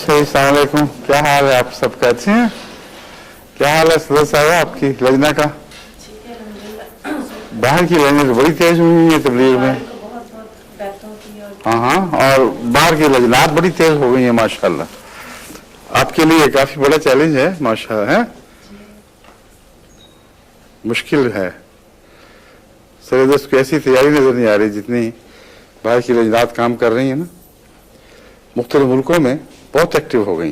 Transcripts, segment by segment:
अच्छा, अस्सलाम वालेकुम। क्या हाल है? आप सब अच्छे हैं? क्या हाल है सदर साहब आपकी लजना का? बाहर की लजना तो बड़ी तेज हुई है तबलीग में। हाँ हाँ, और बाहर की लजनात बड़ी तेज हो गई है माशाल्लाह। आपके लिए काफी बड़ा चैलेंज है माशाल्लाह। है मुश्किल है। सर को ऐसी तैयारी नजर नहीं आ रही जितनी बाहर की लजनात काम कर रही है ना। मुख्तलिफ मुल्कों में बहुत एक्टिव हो गई,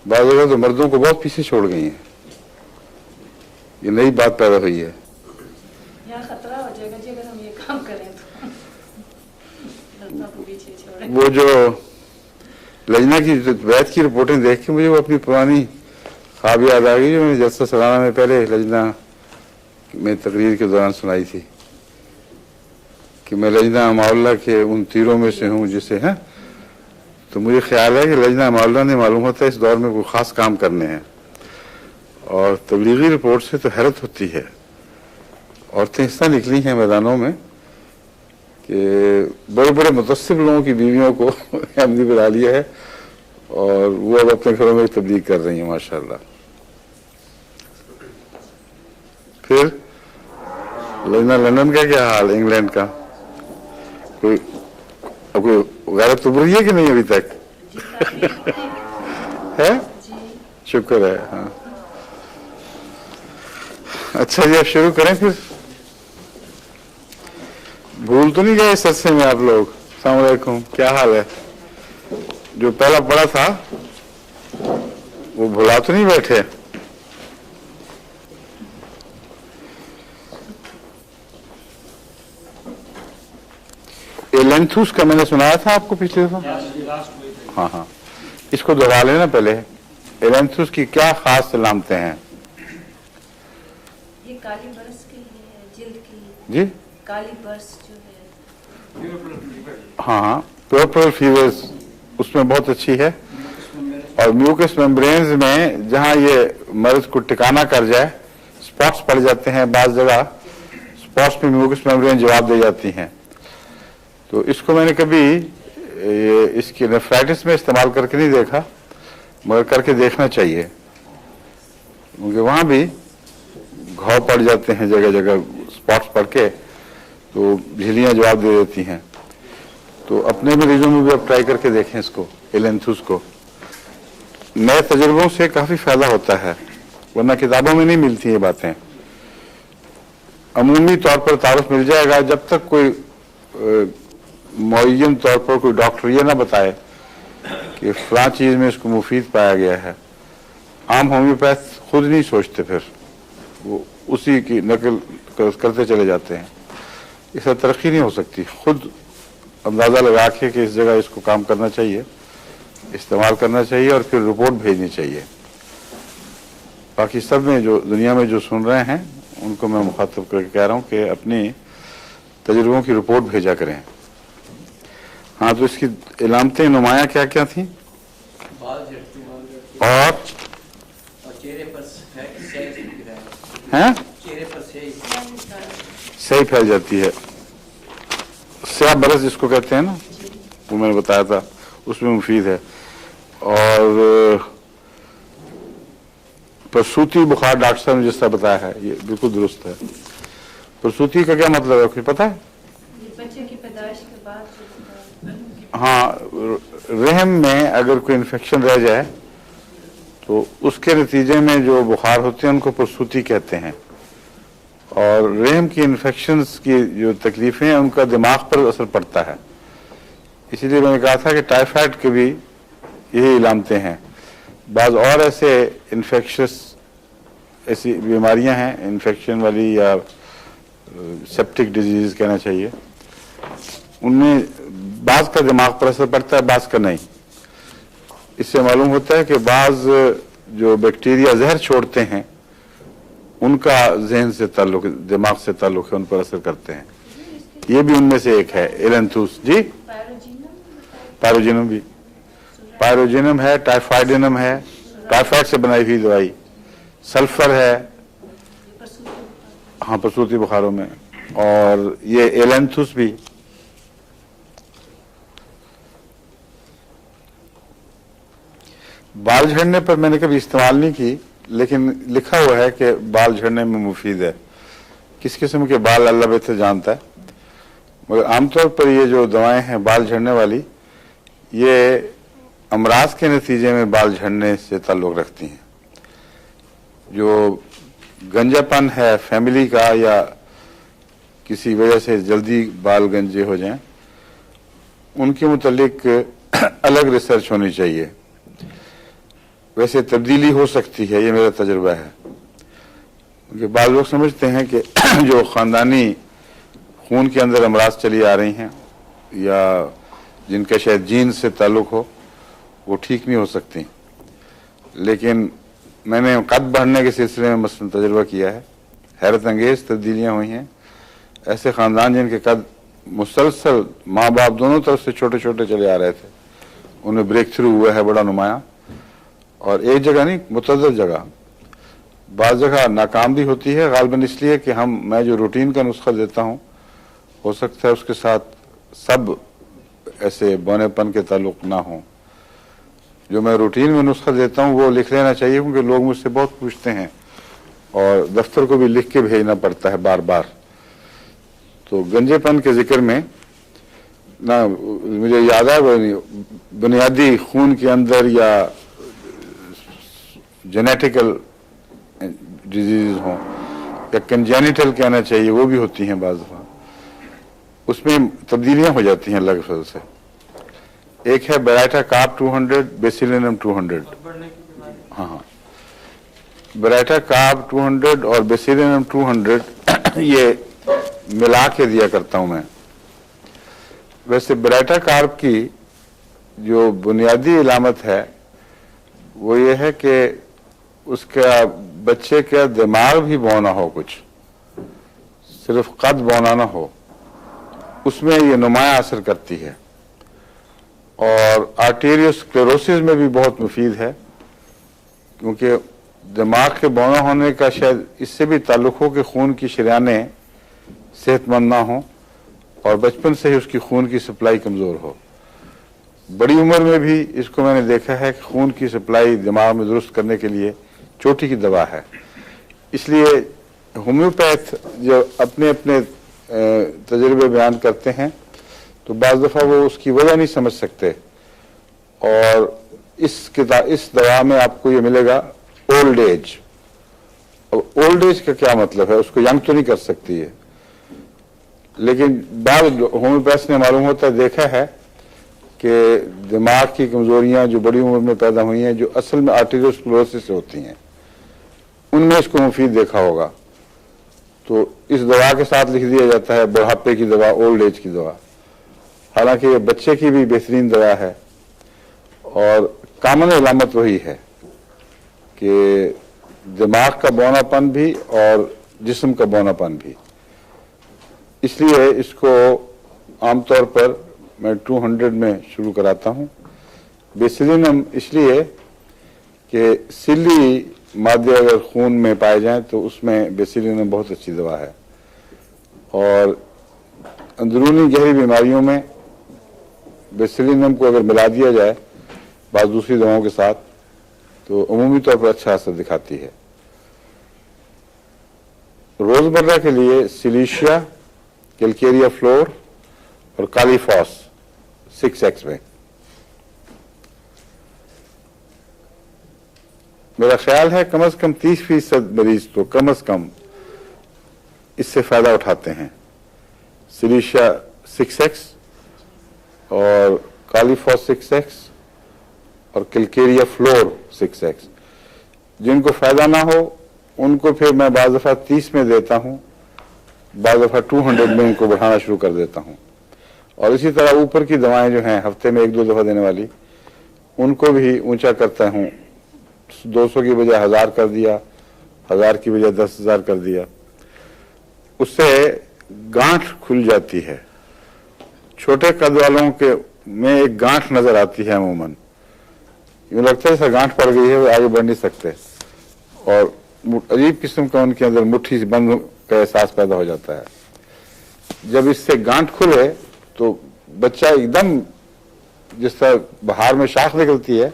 बाज़ जगह तो मर्दों को बहुत पीछे छोड़ गई हैं। ये नई बात पैदा हुई है। यहाँ खतरा हो जाएगा जी अगर हम ये काम करें तो लड़कों को पीछे छोड़ें। वो जो लजना की वैद की रिपोर्टें देख के मुझे वो अपनी पुरानी ख्वाब याद आ गई जो मैंने जलसा सालाना में पहले लजना में तकरीर के दौरान सुनाई थी कि मैं लजना माउल्ला के उन तीरों में से हूँ जिसे है। तो मुझे ख्याल है कि लजना माउल्ला ने मालूम होता है इस दौर में कोई ख़ास काम करने हैं। और तबलीगी रिपोर्ट से तो हैरत होती है। औरतें इस तरह निकली हैं मैदानों में कि बड़े बड़े मुतस्सिब लोगों की बीवियों को हमने बुला लिया है और वो अब अपने घरों में तबलीग कर रही हैं माशाल्लाह। फिर लजना लंदन का क्या हाल, इंग्लैंड का? कोई गैरत उभर रही है कि नहीं अभी तक? है, शुक्र है। हाँ, अच्छा जी, अब शुरू करें फिर। भूल तो नहीं गए इस अरसे में आप लोग? अस्सलाम वालेकुम, क्या हाल है? जो पहला पढ़ा था वो भुला तो नहीं बैठे? एलेंथुस का मैंने सुनाया था आपको पिछले दफा। हाँ हाँ, इसको दोहरा लेना पहले। एलेंथुस की क्या खास अलामतें हैं? ये काली बरस के लिए जिल्द की जी, काली बरस जो है। हाँ हाँ, पर्पल फीवर्स उसमें बहुत अच्छी है। और म्यूकस मेम्ब्रेन्स में जहाँ ये मर्ज को टिकाना कर जाए, स्पॉट्स पड़ जाते हैं बाज़ जगह, स्पॉट्स में म्यूकस मेम्ब्रेन जवाब दे जाती हैं। तो इसको मैंने कभी इसकी नेफ्राइटिस में इस्तेमाल करके नहीं देखा, मगर करके देखना चाहिए क्योंकि वहाँ भी घाव पड़ जाते हैं जगह जगह, स्पॉट्स पड़ के तो झिल्लियाँ जवाब दे देती हैं। तो अपने मरीजों में भी आप ट्राई करके देखें इसको, एलेंथुस को। नए तजुर्बों से काफ़ी फ़ायदा होता है, वरना किताबों में नहीं मिलती ये बातें। अमूमी तौर पर तारुफ मिल जाएगा जब तक कोई मुअय्यन तौर पर कोई डॉक्टर ये ना बताए कि फलां चीज़ में इसको मुफीद पाया गया है। आम होम्योपैथ खुद नहीं सोचते, फिर वो उसी की नकल करते चले जाते हैं। इससे तरक्की नहीं हो सकती। खुद अंदाज़ा लगा के कि इस जगह इसको काम करना चाहिए, इस्तेमाल करना चाहिए और फिर रिपोर्ट भेजनी चाहिए। बाकी सब में जो दुनिया में जो सुन रहे हैं उनको मैं मुखातब करके कह रहा हूँ कि अपनी तजुर्बों की रिपोर्ट भेजा करें। हाँ, तो इसकी इलामतें नुमाया क्या क्या थी? और चेहरे पर हैं चेहरे पर सही फैल जाती है। स्याह बरस जिसको कहते हैं ना, वो मैंने बताया था, उसमें मुफीद है। और प्रसूति बुखार डॉक्टर साहब ने जिस तरह बताया है ये बिल्कुल दुरुस्त है। प्रसूति का क्या मतलब है, कुछ पता है? बच्चे की पैदाइश के बाद हाँ, रहम में अगर कोई इन्फेक्शन रह जाए तो उसके नतीजे में जो बुखार होते हैं उनको प्रसूति कहते हैं। और रहम की इन्फेक्शंस की जो तकलीफें हैं उनका दिमाग पर असर पड़ता है। इसीलिए मैंने कहा था कि टाइफाइड के भी यही इलामतें हैं। बाज़ और ऐसे इन्फेक्शस ऐसी बीमारियां हैं, इन्फेक्शन वाली या सेप्टिक डिजीज कहना चाहिए, उनमें बाज़ का दिमाग पर असर पड़ता है, बाज़ का नहीं। इससे मालूम होता है कि बाज़ जो बैक्टीरिया जहर छोड़ते हैं उनका जहन से ताल्लुक, दिमाग से ताल्लुक है, उन पर असर करते हैं। ये भी उनमें से एक है एलेंथुस। जी, पायरोजिनम भी, पायरोजिनम है, टाइफाइडिनम है, टाइफाइड से बनाई हुई दवाई, सल्फर है, हाँ प्रसूति बुखारों में, और ये एलेंथुस भी। बाल झड़ने पर मैंने कभी इस्तेमाल नहीं की, लेकिन लिखा हुआ है कि बाल झड़ने में मुफीद है। किस किस्म के बाल अल्लाह बेहतर जानता है, मगर आमतौर पर ये जो दवाएं हैं बाल झड़ने वाली, ये अमराज के नतीजे में बाल झड़ने से ताल्लुक़ रखती हैं। जो गंजापन है फैमिली का या किसी वजह से जल्दी बाल गंजे हो जाएं, उनके मुतालिक अलग रिसर्च होनी चाहिए। वैसे तब्दीली हो सकती है, ये मेरा तजुर्बा है, क्योंकि बाज़ लोग समझते हैं कि जो ख़ानदानी खून के अंदर अमराज चली आ रही हैं या जिनका शायद जीन से ताल्लुक़ हो, वो ठीक नहीं हो सकती। लेकिन मैंने कद बढ़ने के सिलसिले में मसलन तजुर्बा किया है, हैरत अंगेज़ तब्दीलियाँ हुई हैं। ऐसे ख़ानदान जिनके कद मुसलसल माँ बाप दोनों तरफ से छोटे छोटे चले आ रहे थे, उन्हें ब्रेक थ्रू हुआ है बड़ा नुमाया, और एक जगह नहीं मुतअद्दिद जगह। बाज़ जगह नाकाम भी होती है, गालिबन इसलिए कि मैं जो रूटीन का नुस्खा देता हूँ, हो सकता है उसके साथ सब ऐसे बौनेपन के ताल्लुक़ ना हो। जो मैं रूटीन में नुस्खा देता हूँ वो लिख लेना चाहिए, क्योंकि लोग मुझसे बहुत पूछते हैं और दफ्तर को भी लिख के भेजना पड़ता है बार बार। तो गंजेपन के जिक्र में ना मुझे याद है, बुनियादी खून के अंदर या जेनेटिकल डिजीज हों या कंजेनिटल कहना चाहिए, वो भी होती हैं बाज़ दफ़ा, उसमें तब्दीलियाँ हो जाती हैं अलग वजह से। एक है बेराटा कार्प 200, बेसिलिनम 200। हाँ, बेराटा कार्प 200 और बेसिलिनम 200 ये मिला के दिया करता हूँ मैं। वैसे बेराटा कार्प की जो बुनियादी इलामत है वो ये है कि उसका बच्चे का दिमाग भी बौना हो, कुछ सिर्फ कद बौना ना हो, उसमें ये नुमाया असर करती है। और आर्टेरियोस्क्लेरोसिस में भी बहुत मुफीद है, क्योंकि दिमाग के बौना होने का शायद इससे भी ताल्लुक़ हो कि खून की शरीयानें सेहतमंद ना हो और बचपन से ही उसकी खून की सप्लाई कमज़ोर हो। बड़ी उम्र में भी इसको मैंने देखा है कि खून की सप्लाई दिमाग में दुरुस्त करने के लिए चोटी की दवा है। इसलिए होम्योपैथ जो अपने अपने तजुर्बे बयान करते हैं, तो बाज़ दफ़ा वो उसकी वजह नहीं समझ सकते। और इस दवा में आपको ये मिलेगा ओल्ड एज। अब ओल्ड एज का क्या मतलब है, उसको यंग तो नहीं कर सकती है, लेकिन बाद होम्योपैथ ने मालूम होता है, देखा है कि दिमाग की कमजोरियां जो बड़ी उम्र में पैदा हुई हैं, जो असल में आर्टेरियोस्क्लेरोसिस से होती हैं, उनमें इसको मुफीद देखा होगा। तो इस दवा के साथ लिख दिया जाता है बुढ़ापे की दवा, ओल्ड एज की दवा। हालांकि ये बच्चे की भी बेहतरीन दवा है और कामन इलामत वही है कि दिमाग का बौनापन भी और जिस्म का बौनापन भी। इसलिए इसको आमतौर पर मैं 200 में शुरू कराता हूँ। बेसिलिनम इसलिए कि सिली मादे अगर खून में पाए जाएं तो उसमें बेसिलिनम बहुत अच्छी दवा है। और अंदरूनी गहरी बीमारियों में बेसिलिनम को अगर मिला दिया जाए बाद दूसरी दवाओं के साथ, तो अमूमी तौर पर अच्छा असर दिखाती है। रोजमर्रा के लिए सिलीशिया, कैलकेरिया फ्लोर और कालीफॉस 6x में। मेरा ख्याल है कम से कम 30% मरीज तो कम से कम इससे फायदा उठाते हैं। सिलीशिया 6x और कालीफॉस 6x और कैलकेरिया फ्लोर 6x। जिनको फायदा ना हो उनको फिर मैं बाज़ दफ़ा 30 में देता हूँ, बाज़ दफ़ा 200 में इनको बढ़ाना शुरू कर देता हूँ। और इसी तरह ऊपर की दवाएं जो हैं हफ्ते में 1-2 दफ़ा देने वाली, उनको भी ऊंचा करता हूँ। 200 की बजाय 1000 कर दिया, 1000 की बजाय 10,000 कर दिया। उससे गांठ खुल जाती है। छोटे कद वालों के में एक गांठ नजर आती है अमूमन, यूँ लगता है जैसे गांठ पड़ गई है, वो आगे बढ़ नहीं सकते और अजीब किस्म का उनके अंदर मुट्ठी से बंद का एहसास पैदा हो जाता है। जब इससे गांठ खुले तो बच्चा एकदम जिस तरह बाहर में शाख निकलती है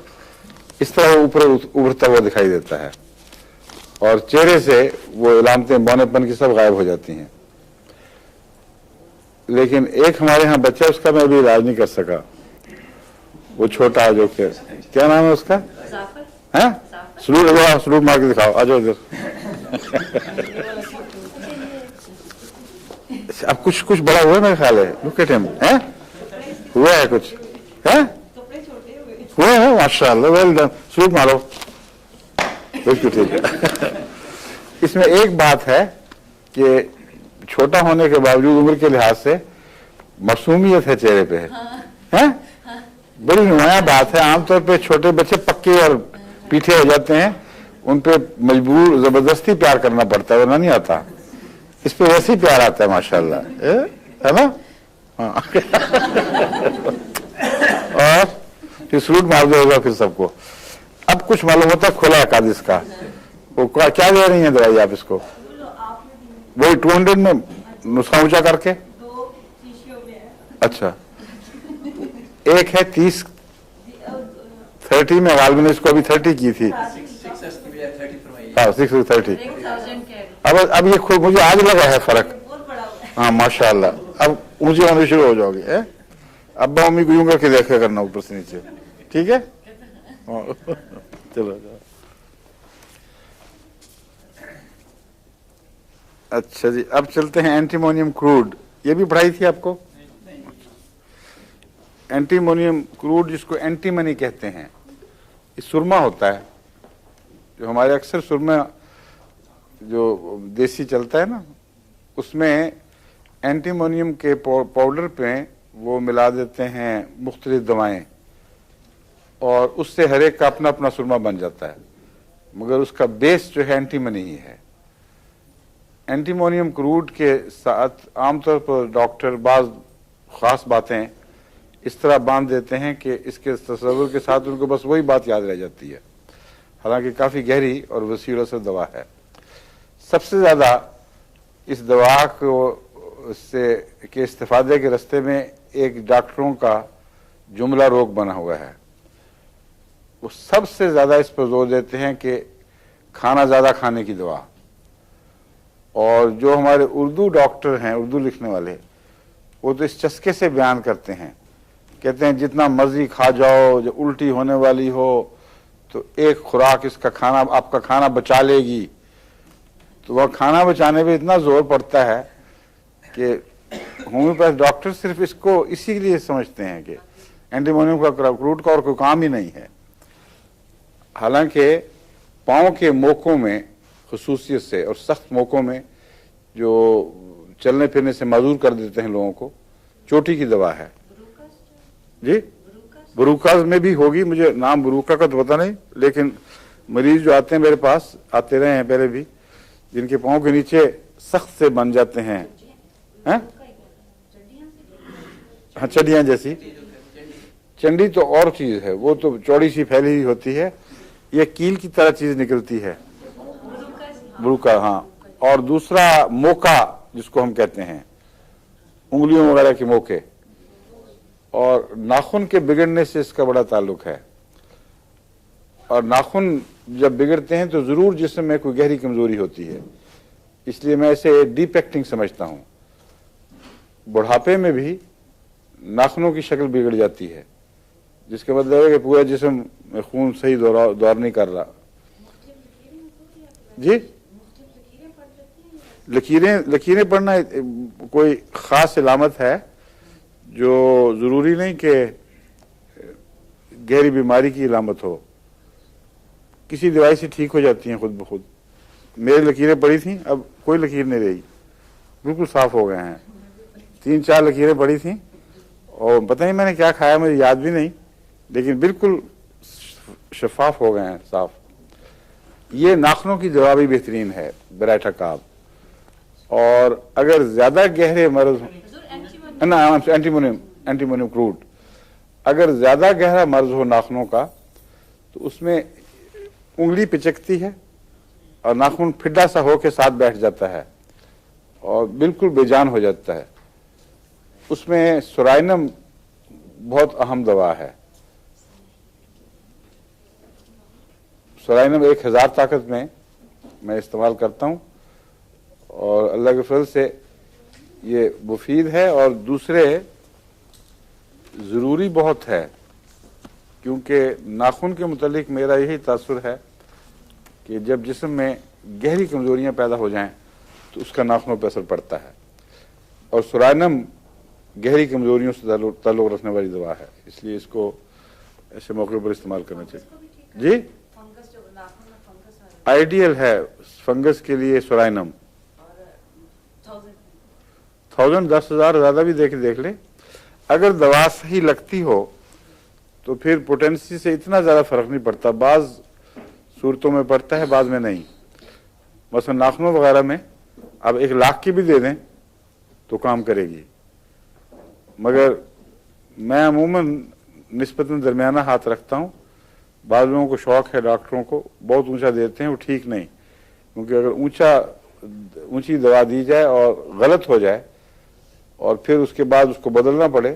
इस तरह वो ऊपर उभरता हुआ दिखाई देता है और चेहरे से वो इलामतें बौनेपन की सब गायब हो जाती हैं। लेकिन एक हमारे यहाँ बच्चा, उसका मैं अभी इलाज नहीं कर सका, वो छोटा जो के क्या नाम है उसका, जाफर है सलूट मार के दिखाओ, आ जाओ इधर। अब कुछ बड़ा हुआ मेरे ख्याल है, लुक एट हिम, है हुआ है कुछ, है हुआ है, माशाल्लाह, वेल डन, सलूट मारो, बिल्कुल ठीक है। इसमें एक बात है कि छोटा होने के बावजूद उम्र के लिहाज से मासूमियत है चेहरे पे, है बड़ी नुमाया बात है। आमतौर पे छोटे बच्चे पक्के और पीठे हो जाते हैं, उन पे मजबूर जबरदस्ती प्यार करना पड़ता है, वरना नहीं आता। इस पे वैसे ही प्यार आता है माशाल्लाह, है ना। हाँ। और सलूट मार दो होगा फिर सबको। अब कुछ मालूम होता खुला है कादिस का, वो क्या दे रही है दवाई आप इसको, वही 200 में नुस्खा ऊंचा करके, अच्छा एक है 30 में गाल मैंने इसको अभी 30 की थी, हाँ 630। अब ये खुद मुझे आज लगा है फर्क, हाँ माशाल्लाह। अब ऊंचे होने शुरू हो जाओगे, अब्बा मम्मी को यूं करके देखा करना ऊपर से नीचे, ठीक है। चलो अच्छा जी, अब चलते हैं एंटीमोनियम क्रूड। ये भी पढ़ाई थी आपको, एंटीमोनियम क्रूड जिसको एंटीमनी कहते हैं, ये सुरमा होता है, जो हमारे अक्सर सुरमा जो देसी चलता है ना, उसमें एंटीमोनियम के पाउडर पे वो मिला देते हैं मुख्तलिफ दवाएं और उससे हर एक का अपना अपना सुरमा बन जाता है, मगर उसका बेस जो है एंटीमनी ही है। एंटीमोनियम क्रूड के साथ आमतौर पर डॉक्टर बाज खास बातें इस तरह बांध देते हैं कि इसके तस्वुर के साथ उनको बस वही बात याद रह जाती है, हालांकि काफी गहरी और वसील असर दवा है। सबसे ज्यादा इस दवा को से के इस्तेफादे के रास्ते में एक डॉक्टरों का जुमला रोग बना हुआ है, वो सबसे ज्यादा इस पर जोर देते हैं कि खाना ज्यादा खाने की दवा। और जो हमारे उर्दू डॉक्टर हैं, उर्दू लिखने वाले, वो तो इस चस्के से बयान करते हैं, कहते हैं जितना मर्जी खा जाओ, जो उल्टी होने वाली हो तो एक खुराक इसका खाना, आपका खाना बचा लेगी। तो वह खाना बचाने पे इतना जोर पड़ता है कि होम्योपैथ डॉक्टर सिर्फ इसको इसी के लिए समझते हैं कि एंटीमोनियम का क्रूड का और कोई काम ही नहीं है। हालांकि पाँव के मोकों में खुसूसियत से और सख्त मोकों में जो चलने फिरने से माजूर कर देते हैं लोगों को, चोटी की दवा है जी। बुरुकाज में भी होगी, मुझे नाम बुरुका का तो पता नहीं, लेकिन मरीज जो आते हैं मेरे पास, आते रहे हैं पहले भी, जिनके पाँव के नीचे सख्त से बन जाते हैं, हाँ चड्डियां जैसी। चंडी तो और चीज है, वो तो चौड़ी सी फैली हुई होती है, ये कील की तरह चीज निकलती है, बुरुका, हाँ। और दूसरा मोका जिसको हम कहते हैं, उंगलियों वगैरह के मोके, और नाखून के बिगड़ने से इसका बड़ा ताल्लुक है। और नाखून जब बिगड़ते हैं तो जरूर जिस्म में कोई गहरी कमजोरी होती है, इसलिए मैं इसे डिपेक्टिंग समझता हूं। बुढ़ापे में भी नाखूनों की शक्ल बिगड़ जाती है, जिसका मतलब है कि पूरा जिस्म में खून सही दौर नहीं कर रहा जी। लकीरें पड़ना कोई खास इलामत है जो जरूरी नहीं कि गहरी बीमारी की इलामत हो, किसी दवाई से ठीक हो जाती हैं खुद ब खुद। मेरी लकीरें पड़ी थी, अब कोई लकीर नहीं रही, बिल्कुल साफ हो गए हैं। 3-4 लकीरें पड़ी थी और पता नहीं मैंने क्या खाया, मुझे याद भी नहीं, लेकिन बिल्कुल शफाफ हो गए हैं, साफ। ये नाखूनों की दवा भी बेहतरीन है, बेराटकाब। और अगर ज्यादा गहरे मर्ज ना, एंटीमोनियम क्रूड, अगर ज्यादा गहरा मर्ज हो नाखूनों का तो उसमें उंगली पिचकती है और नाखून फिड्डा सा हो के साथ बैठ जाता है और बिल्कुल बेजान हो जाता है। उसमें सुराइनम बहुत अहम दवा है। सोराइनम 1000 ताकत में मैं इस्तेमाल करता हूँ और अल्लाह के फजल से ये मुफीद है। और दूसरे ज़रूरी बहुत है, क्योंकि नाखून के मुतालिक मेरा यही तासुर है कि जब जिस्म में गहरी कमज़ोरियाँ पैदा हो जाएं तो उसका नाखूनों पर असर पड़ता है। और सोराइनम गहरी कमज़ोरियों से ताल्लुक़ रखने वाली दवा है, इसलिए इसको ऐसे मौके पर इस्तेमाल करना चाहिए। जी, फंगस जो नाखून में फंगस आ रहा आइडियल है फंगस के लिए सोराइनम। है 1000 10,000 ज़्यादा भी देख ले। अगर दवा सही लगती हो तो फिर पोटेंसी से इतना ज़्यादा फ़र्क नहीं पड़ता, बाज़ सूरतों में पड़ता है, बाद में नहीं। मसलन नाखूनों वगैरह में अब 1 लाख की भी दे दें तो काम करेगी, मगर मैं अमूमन निस्बतन दरमियाना हाथ रखता हूँ। बाद लोगों को शौक़ है, डॉक्टरों को बहुत ऊंचा देते हैं, वो ठीक नहीं, क्योंकि अगर ऊंची दवा दी जाए और गलत हो जाए और फिर उसके बाद उसको बदलना पड़े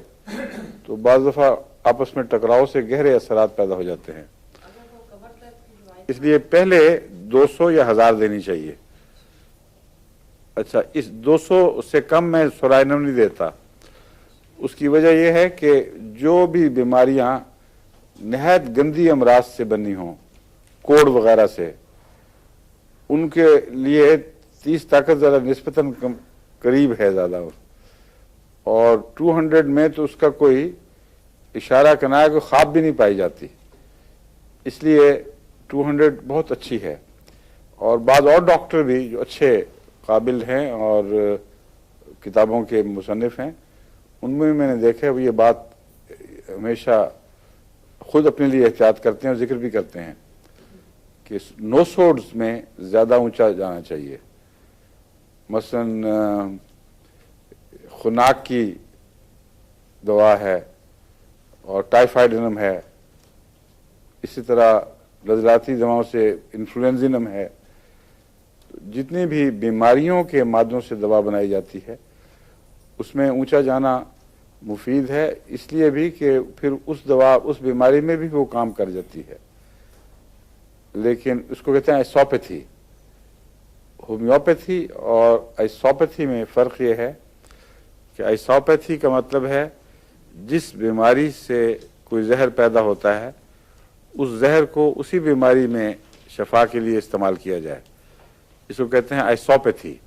तो बाज़ दफ़ा आपस में टकराव से गहरे असरात पैदा हो जाते हैं। इसलिए पहले 200 या 1000 देनी चाहिए। अच्छा, इस 200 से कम मैं सोराइनम नहीं देता। उसकी वजह यह है कि जो भी बीमारियां नहायत गंदी अमराज से बनी हों, कोड़ वगैरह से, उनके लिए 30 ताकत ज़रा निस्बतन करीब है ज़्यादा, और 200 में तो उसका कोई इशारा करना को ख्वाब भी नहीं पाई जाती। इसलिए 200 बहुत अच्छी है। और बाद और डॉक्टर भी जो अच्छे काबिल हैं और किताबों के मुसन्निफ हैं, उनमें मैंने देखा है वो ये बात हमेशा खुद अपने लिए एहतियात करते हैं और जिक्र भी करते हैं कि नोसोड्स में ज़्यादा ऊंचा जाना चाहिए। मसलन खुनाक की दवा है और टाइफाइडिनम है, इसी तरह नज़लाती दवाओं से इन्फ्लुएंजिनम है। जितनी भी बीमारियों के मादों से दवा बनाई जाती है उसमें ऊंचा जाना मुफीद है, इसलिए भी कि फिर उस दवा उस बीमारी में भी वो काम कर जाती है। लेकिन उसको कहते हैं आइसोपैथी। होम्योपैथी और आइसोपैथी में फ़र्क ये है कि आइसोपैथी का मतलब है जिस बीमारी से कोई जहर पैदा होता है उस जहर को उसी बीमारी में शफा के लिए इस्तेमाल किया जाए, इसको कहते हैं आइसोपैथी।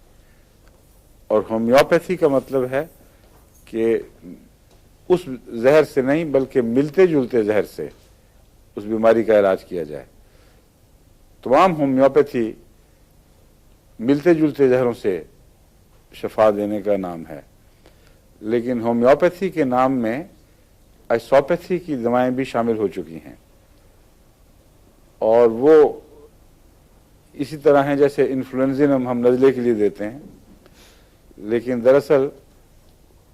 और होम्योपैथी का मतलब है कि उस जहर से नहीं बल्कि मिलते जुलते जहर से उस बीमारी का इलाज किया जाए। तमाम होम्योपैथी मिलते जुलते जहरों से शफा देने का नाम है, लेकिन होम्योपैथी के नाम में आइसोपैथी की दवाएं भी शामिल हो चुकी हैं। और वो इसी तरह हैं जैसे इन्फ्लुएंजिनम हम नज़ले के लिए देते हैं, लेकिन दरअसल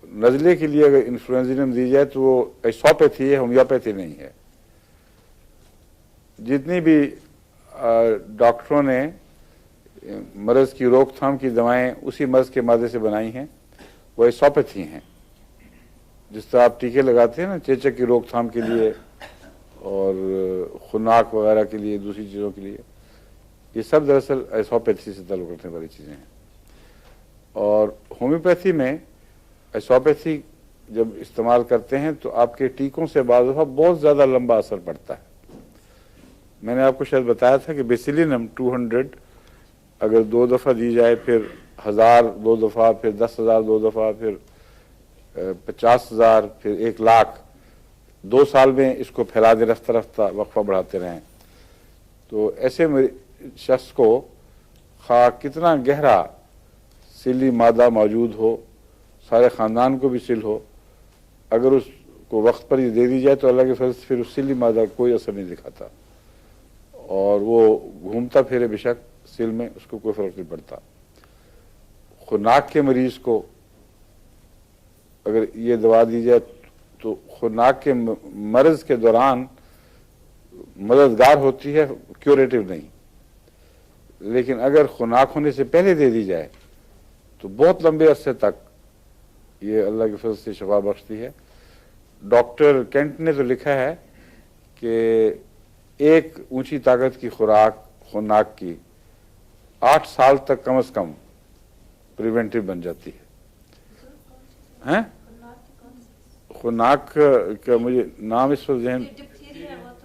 नज़ले के लिए अगर इन्फ्लुएंजिनम दी जाए तो वो आइसोपैथी है, होम्योपैथी नहीं है। जितनी भी डॉक्टरों ने मर्ज़ की रोकथाम की दवाएं उसी मर्ज़ के मादे से बनाई हैं वो आइसोपैथी हैं। जिस तरह आप टीके लगाते हैं ना चेचक की रोकथाम के लिए और खुनाक वगैरह के लिए, दूसरी चीज़ों के लिए, ये सब दरअसल आइसोपैथी से ताल्लुक़ रखने वाली चीज़ें हैं। और होम्योपैथी में आइसोपैथी जब इस्तेमाल करते हैं तो आपके टीकों से बाद दफ़ा बहुत ज़्यादा लंबा असर पड़ता है। मैंने आपको शायद बताया था कि बेसिलिनम 200 अगर 2 दफ़ा दी जाए, फिर 1000 2 दफ़ा, फिर 10,000 2 दफ़ा, फिर 50,000, फिर 1 लाख, 2 साल में इसको फैला दे, रफ्ता रफ्ता वक्फा बढ़ाते रहें, तो ऐसे शख्स को खा कितना गहरा सिली मादा मौजूद हो, सारे ख़ानदान को भी सिल हो, अगर उसको वक्त पर ही दे दी जाए तो अल्लाह के फजल से फिर उस सिली मादा कोई असर नहीं दिखाता और वो घूमता फिरे बेशक सिल में, उसको कोई फ़र्क नहीं पड़ता। खुनाक के मरीज़ को अगर ये दवा दी जाए तो खुनाक के मर्ज़ के दौरान मददगार होती है, क्यूरेटिव नहीं। लेकिन अगर खुनाक होने से पहले दे दी जाए तो बहुत लंबे अरसे तक ये अल्लाह के फजल से शफा बख्शती है। डॉक्टर केंट ने तो लिखा है कि एक ऊंची ताकत की खुराक खुनाक की 8 साल तक कम से कम प्रिवेंटिव बन जाती है हैं? खुनाक का मुझे नाम इस वक्त जहन,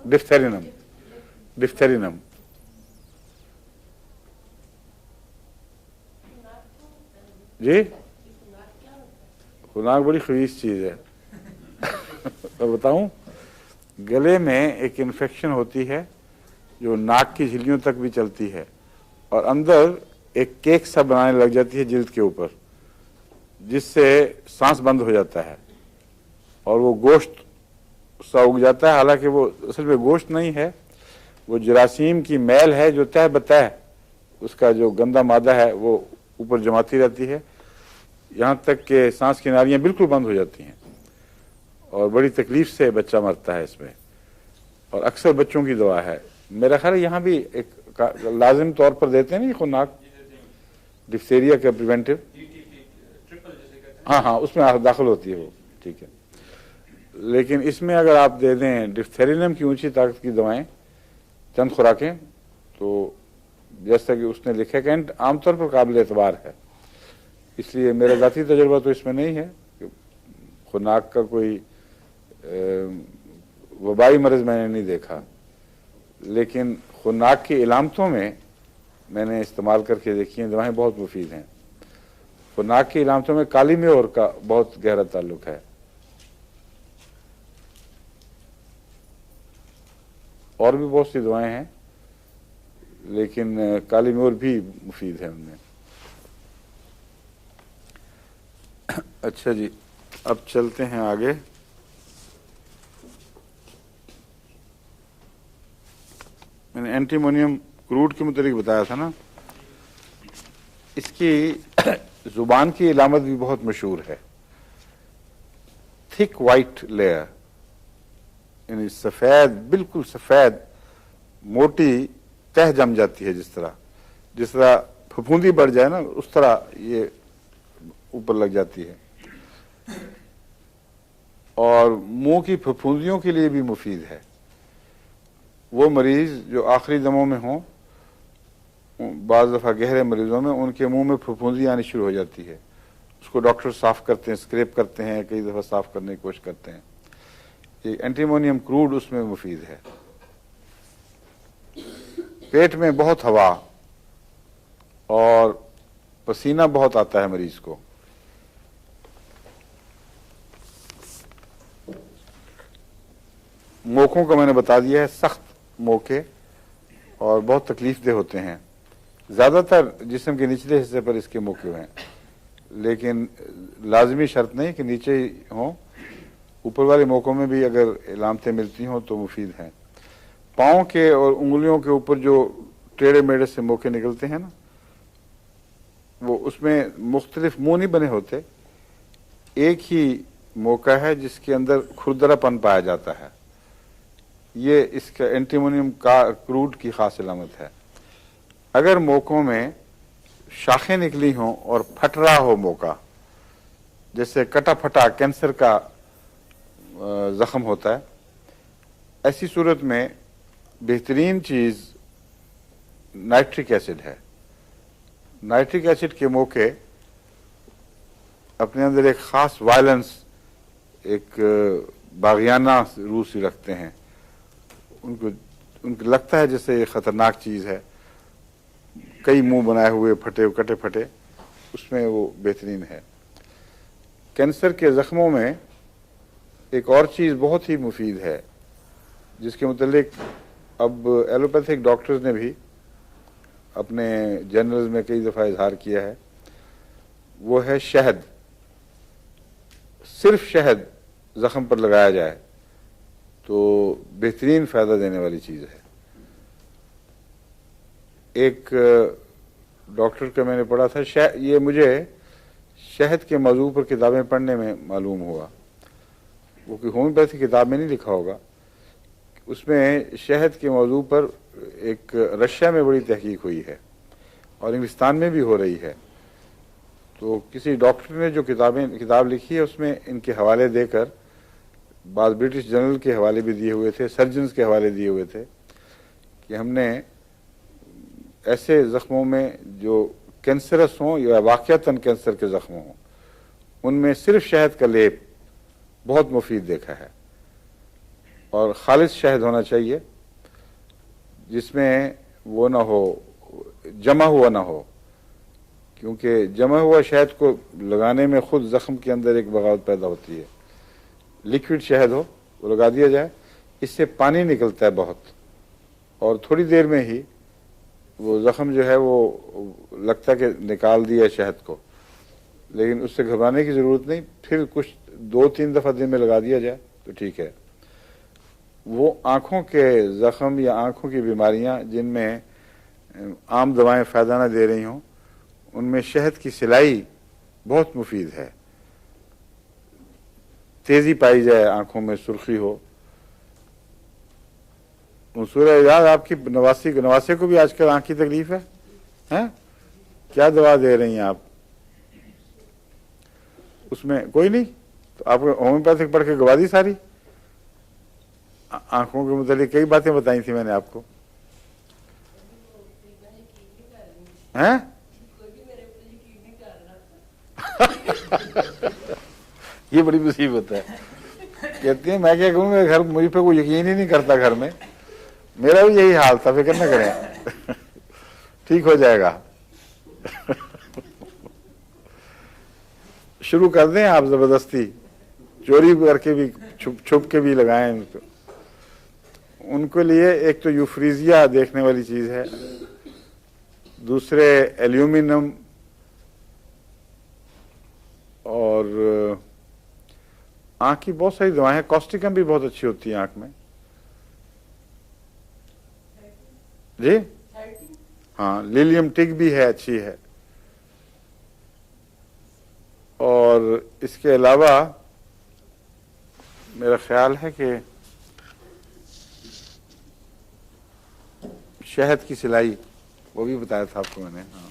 डिफ्थेरिनम, डिफ्थेरिनम। जी खुनाक बड़ी खबीस चीज है। मैं बताऊं, गले में एक इन्फेक्शन होती है जो नाक की झिल्लियों तक भी चलती है और अंदर एक केक सा बनाने लग जाती है जिल्द के ऊपर, जिससे सांस बंद हो जाता है और वो गोश्त सा उग जाता है। हालांकि वो असल में गोश्त नहीं है, वो जरासीम की मैल है जो तह बतह उसका जो गंदा मादा है वो ऊपर जमाती रहती है, यहाँ तक कि सांस की नालियाँ बिल्कुल बंद हो जाती हैं और बड़ी तकलीफ से बच्चा मरता है इसमें, और अक्सर बच्चों की दवा है। मेरा ख्याल है यहाँ भी एक लाजिम तौर पर देते हैं नहीं खुनाक, डिप्थीरिया का प्रिवेंटिव। हाँ हाँ, उसमें दाखिल होती है वो, ठीक है। लेकिन इसमें अगर आप दे दें डिप्थेरिनम की ऊंची ताकत की दवाएं, चंद खुराकें, तो जैसा कि उसने लिखा कि आमतौर पर काबिल एतबार है। इसलिए मेरा ज़ाती तजुर्बा तो इसमें नहीं है कि खुनाक का कोई वबाई मर्ज मैंने नहीं देखा, लेकिन खुनाक की इलामतों में मैंने इस्तेमाल करके देखी हैं दवाएं, बहुत मुफीद हैं। खुनाक की इलामतों में काली म्योर का बहुत गहरा ताल्लुक है, और भी बहुत सी दवाएं हैं, लेकिन काली म्योर भी मुफीद है उनमें। अच्छा जी, अब चलते हैं आगे। मैंने एंटीमोनियम क्रूड के मुतालिक बताया था ना, इसकी जुबान की इलामत भी बहुत मशहूर है, थिक वाइट लेयर, यानी सफेद, बिल्कुल सफेद मोटी तह जम जाती है। जिस तरह फफूंदी बढ़ जाए ना, उस तरह ये ऊपर लग जाती है, और मुंह की फफूंदियों के लिए भी मुफीद है। वो मरीज जो आखिरी दमों में हों, बाज़ दफ़ा गहरे मरीजों में उनके मुंह में फफूंदी आनी शुरू हो जाती है, उसको डॉक्टर साफ करते हैं, स्क्रैप करते हैं, कई दफ़ा साफ करने की कोशिश करते हैं। ये एंटीमोनियम क्रूड उसमें मुफीद है। पेट में बहुत हवा और पसीना बहुत आता है मरीज को, मोकों का मैंने बता दिया है, सख्त मोके और बहुत तकलीफ दे होते हैं। ज़्यादातर जिस्म के निचले हिस्से पर इसके मोके हैं, लेकिन लाजमी शर्त नहीं कि नीचे ही हों, ऊपर वाले मोकों में भी अगर इलामतें मिलती हों तो मुफीद हैं। पाँव के और उंगलियों के ऊपर जो टेढ़े मेढ़े से मोके निकलते हैं ना, वो उसमें मुख्तलिफ मुंह नहीं बने होते, एक ही मोका है जिसके अंदर खुरदरापन पाया जाता है। ये इसका एंटीमोनियम का क्रूड की खास इलामत है। अगर मोकों में शाखें निकली हों और फट रहा हो मोका, जैसे कटा फटा कैंसर का जख्म होता है, ऐसी सूरत में बेहतरीन चीज नाइट्रिक एसिड है। नाइट्रिक एसिड के मोके अपने अंदर एक खास वायलेंस, एक बागियाना रूह से रखते हैं। उनको लगता है जैसे ये खतरनाक चीज है, कई मुंह बनाए हुए फटे कटे फटे, उसमें वो बेहतरीन है। कैंसर के जख्मों में एक और चीज बहुत ही मुफीद है, जिसके मुतालिक अब एलोपैथिक डॉक्टर्स ने भी अपने जर्नल्स में कई दफ़ा इजहार किया है, वो है शहद। सिर्फ शहद जख्म पर लगाया जाए तो बेहतरीन फ़ायदा देने वाली चीज़ है। एक डॉक्टर का मैंने पढ़ा था, ये मुझे शहद के मौजू पर किताबें पढ़ने में मालूम हुआ, वो कि होम्योपैथी किताब में नहीं लिखा होगा, उसमें शहद के मौजू पर एक रशिया में बड़ी तहकीक हुई है और इंग्लिस्तान में भी हो रही है। तो किसी डॉक्टर ने जो किताब लिखी है उसमें इनके हवाले देकर, बाद ब्रिटिश जर्नल के हवाले भी दिए हुए थे, सर्जन्स के हवाले दिए हुए थे, کہ ہم نے ایسے زخموں میں جو کینسرس ہوں یا واقعتاً کینسر کے زخم ہوں ان میں صرف شہد کا لیپ بہت مفید دیکھا ہے، اور خالص شہد ہونا چاہیے جس میں وہ نہ ہو، جمع ہوا نہ ہو، کیونکہ جمع ہوا شہد کو لگانے میں خود زخم کے اندر ایک بغاوت پیدا ہوتی ہے۔ لیکوڈ شہد ہو وہ لگا دیا جائے، اس سے پانی نکلتا ہے بہت، اور تھوڑی دیر میں ہی وہ زخم جو ہے وہ لگتا ہے کہ نکال دیا شہد کو، لیکن اس سے گھبرانے کی ضرورت نہیں، پھر کچھ 2-3 دفعہ دن میں لگا دیا جائے تو ٹھیک ہے۔ وہ آنکھوں کے زخم یا آنکھوں کی بیماریاں جن میں عام دوائیں فائدہ نہ دے رہی ہوں ان میں شہد کی سلائی بہت مفید ہے، تیزی پائی جائے، آنکھوں میں سرخی ہو۔ منصور اعجاز آپ کی نواسے کو بھی آج کل آنکھ کی تکلیف ہے، ہیں؟ کیا دوا دے رہی ہیں آپ؟ اس میں کوئی نہیں تو آپ ہومیوپیتھک پڑھ کے گوا دی ساری؟ آنکھوں کے متعلق کئی باتیں بتائی تھی میں نے آپ کو، ہیں؟ یہ بڑی مصیبت ہے، کہتی ہیں میں کیا کہوں گا، گھر مجھ پہ کوئی یقین ہی نہیں کرتا، گھر میں میرا بھی یہی حال تھا، فکر نہ کریں ٹھیک ہو جائے گا۔ شروع کر دیں آپ زبردستی، چوری کر کے بھی چھپ کے بھی لگائیں ان کے لیے۔ ایک تو یوفریزیا دیکھنے والی چیز ہے، دوسرے ایلومینیم، اور آنکھ کی بہت ساری دوائیں ہیں، کاسٹیکم بھی بہت اچھی ہوتی ہے آنکھ میں۔ جی ہاں، لیلیم ٹک بھی ہے، اچھی ہے۔ اور اس کے علاوہ میرا خیال ہے کہ شہد کی سلائی وہ بھی بتایا تھا آپ کو میں نے۔ ہاں،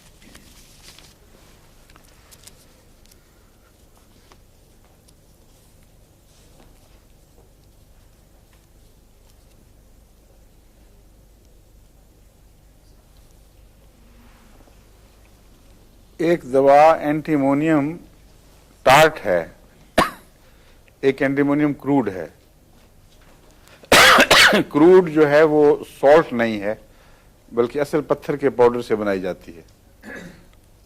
ایک دوا اینٹیمونیم ٹارٹ ہے، ایک اینٹیمونیم کروڈ ہے۔ کروڈ جو ہے وہ سالٹ نہیں ہے بلکہ اصل پتھر کے پاؤڈر سے بنائی جاتی ہے،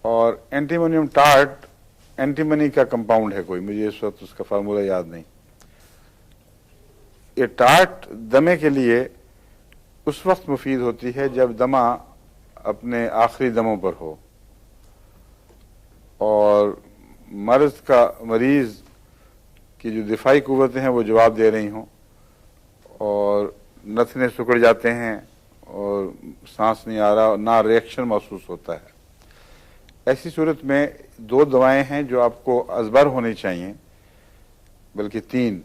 اور اینٹیمونیم ٹارٹ اینٹیمنی کا کمپاؤنڈ ہے کوئی، مجھے اس وقت اس کا فارمولہ یاد نہیں۔ یہ ٹارٹ دمے کے لیے اس وقت مفید ہوتی ہے جب دمہ اپنے آخری دموں پر ہو اور مریض کی جو دفاعی قوتیں ہیں وہ جواب دے رہی ہوں، اور نتنے سکڑ جاتے ہیں اور سانس نہیں آ رہا، نہ ریئیکشن محسوس ہوتا ہے۔ ایسی صورت میں 2 دوائیں ہیں جو آپ کو ازبر ہونی چاہیے، بلکہ 3،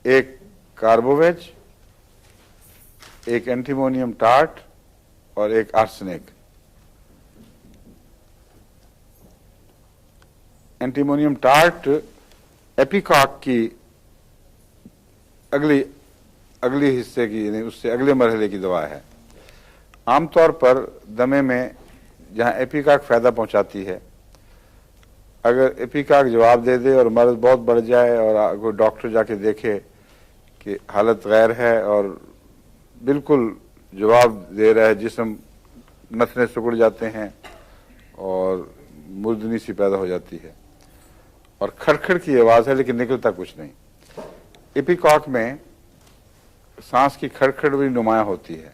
ایک کاربوویج، ایک اینٹیمونیم ٹارٹ اور ایک آرسنک۔ اینٹیمونیم ٹارٹ ایپیکاک کی اگلی حصے کی، یعنی اس سے اگلے مرحلے کی دوا ہے۔ عام طور پر دمے میں جہاں ایپیکاک فائدہ پہنچاتی ہے، اگر ایپیکاک جواب دے دے اور مرض بہت بڑھ جائے اور کوئی ڈاکٹر جا کے دیکھے کہ حالت غیر ہے اور بالکل جواب دے رہا ہے، جسم نتنے سکڑ جاتے ہیں اور مردنی سی پیدا ہو جاتی ہے اور کھڑکھڑ کی آواز ہے لیکن نکلتا کچھ نہیں۔ ایپیکاک میں سانس کی کھڑکھڑ بھی نمایاں ہوتی ہے،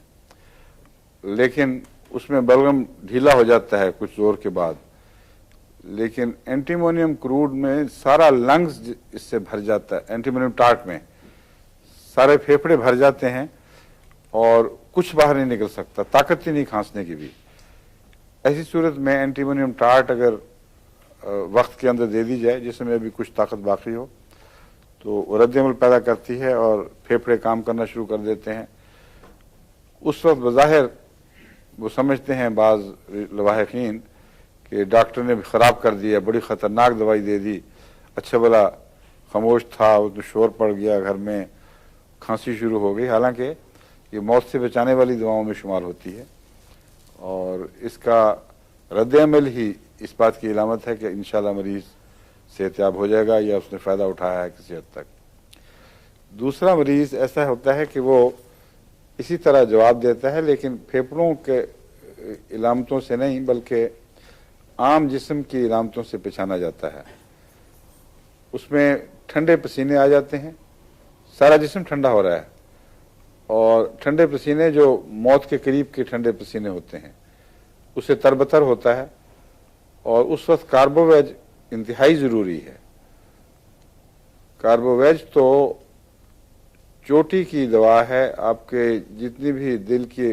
لیکن اس میں بلغم ڈھیلا ہو جاتا ہے کچھ زور کے بعد، لیکن اینٹیمونیم کروڈ میں سارا لنگز اس سے بھر جاتا ہے، اینٹیمونیم ٹارٹ میں سارے پھیپھڑے بھر جاتے ہیں اور کچھ باہر نہیں نکل سکتا، طاقت ہی نہیں کھانسنے کی بھی۔ ایسی صورت میں اینٹیمونیم ٹارٹ اگر وقت کے اندر دے دی جائے، جس میں ابھی کچھ طاقت باقی ہو، تو رد عمل پیدا کرتی ہے اور پھیپھڑے کام کرنا شروع کر دیتے ہیں۔ اس وقت بظاہر وہ سمجھتے ہیں بعض لواحقین کہ ڈاکٹر نے بھی خراب کر دیا، بڑی خطرناک دوائی دے دی، اچھا بھلا خاموش تھا، وہ تو شور پڑ گیا گھر میں، کھانسی شروع ہو گئی، حالانکہ ये मौत से बचाने वाली दवाओं में शुमार होती है और इसका रद्द-ए-अमल ही इस बात की इलामत है कि इंशाल्लाह मरीज सेहतयाब हो जाएगा या उसने फ़ायदा उठाया है किसी हद तक। दूसरा मरीज ऐसा होता है कि वो इसी तरह जवाब देता है लेकिन फेफड़ों के इलामतों से नहीं बल्कि आम जिस्म की इलामतों से पहचाना जाता है। उसमें ठंडे पसीने आ जाते हैं, सारा जिस्म ठंडा हो रहा है और ठंडे पसीने जो मौत के करीब के ठंडे पसीने होते हैं उससे तरबतर होता है और उस वक्त कार्बोवेज इंतहाई ज़रूरी है। कार्बोवेज तो चोटी की दवा है, आपके जितनी भी दिल की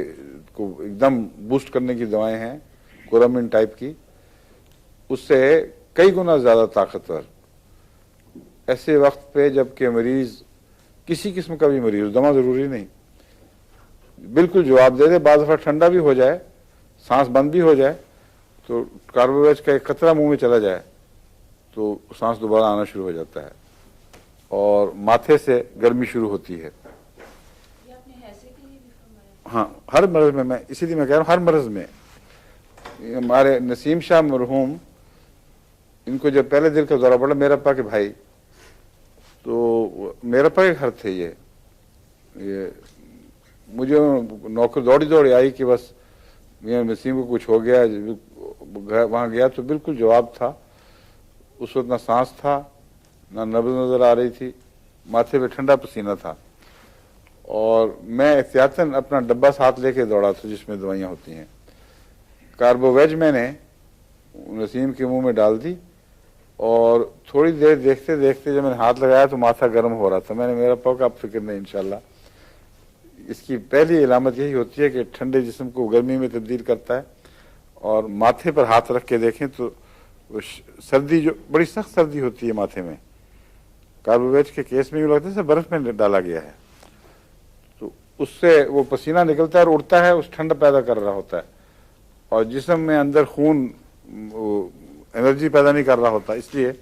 को एकदम बूस्ट करने की दवाएं हैं कोरामिन टाइप की, उससे कई गुना ज़्यादा ताकतवर। ऐसे वक्त पे जबकि मरीज किसी किस्म का भी मरीज, दमा ज़रूरी नहीं, बिल्कुल जवाब दे दे, बाद दफ़ा ठंडा भी हो जाए, सांस बंद भी हो जाए तो कार्बोवेज का एक कतरा मुंह में चला जाए तो सांस दोबारा आना शुरू हो जाता है और माथे से गर्मी शुरू होती है। ये आपने हैसे के लिए भी फरमाया? हाँ, हर मर्ज में, मैं इसीलिए मैं कह रहा हूँ हर मर्ज में। हमारे नसीम शाह मरहूम, इनको जब पहले दिल का दौरा पड़ा, मेरा पा के भाई, तो मेरा पा के घर थे ये मुझे नौकर दौड़ी दौड़ी आई कि बस मियां नसीम को कुछ हो गया। वहाँ गया तो बिल्कुल जवाब था, उस वक्त ना सांस था ना नब्ज नजर आ रही थी, माथे पे ठंडा पसीना था और मैं एहतियातन अपना डब्बा साथ लेके दौड़ा था जिसमें दवाइयाँ होती हैं। कार्बोवेज मैंने नसीम के मुंह में डाल दी और थोड़ी देर देखते देखते जब मैंने हाथ लगाया तो माथा गर्म हो रहा था। मैंने मेरा पका आप फिक्र नहीं, इंशाल्लाह इसकी पहली इलामत यही होती है कि ठंडे जिस्म को गर्मी में तब्दील करता है और माथे पर हाथ रख के देखें तो सर्दी, जो बड़ी सख्त सर्दी होती है माथे में, कार्बोवेज के केस में यूँ लगता है जैसे बर्फ में डाला गया है, तो उससे वो पसीना निकलता है और उड़ता है, उस ठंड पैदा कर रहा होता है और जिस्म में अंदर खून एनर्जी पैदा नहीं कर रहा होता, इसलिए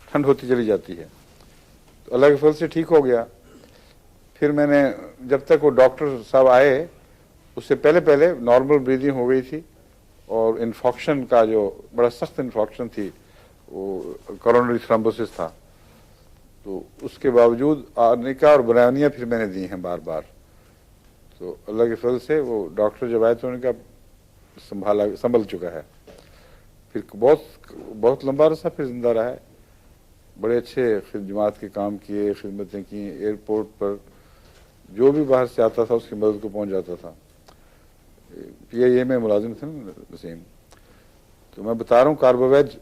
ठंड होती चली जाती है। तो अल्लाह के फजल से ठीक हो गया। फिर मैंने, जब तक वो डॉक्टर साहब आए उससे पहले पहले नॉर्मल ब्रीदिंग हो गई थी और इन्फेक्शन का जो बड़ा सख्त इन्फेक्शन थी वो कोरोनरी थ्रोम्बोसिस था, तो उसके बावजूद आर्निका और बयानियाँ फिर मैंने दी हैं बार बार। तो अल्लाह के फजल से वो डॉक्टर जब आए तो उनका संभल चुका है। फिर बहुत लंबा अरसा फिर जिंदा रहा है, बड़े अच्छे खिदमत के काम किए, खिदमतें की, एयरपोर्ट पर जो भी बाहर से आता था उसकी मदद को पहुंच जाता था। PIA में मुलाजिम थे ना नसीम। तो मैं बता रहा हूँ कार्बोवेज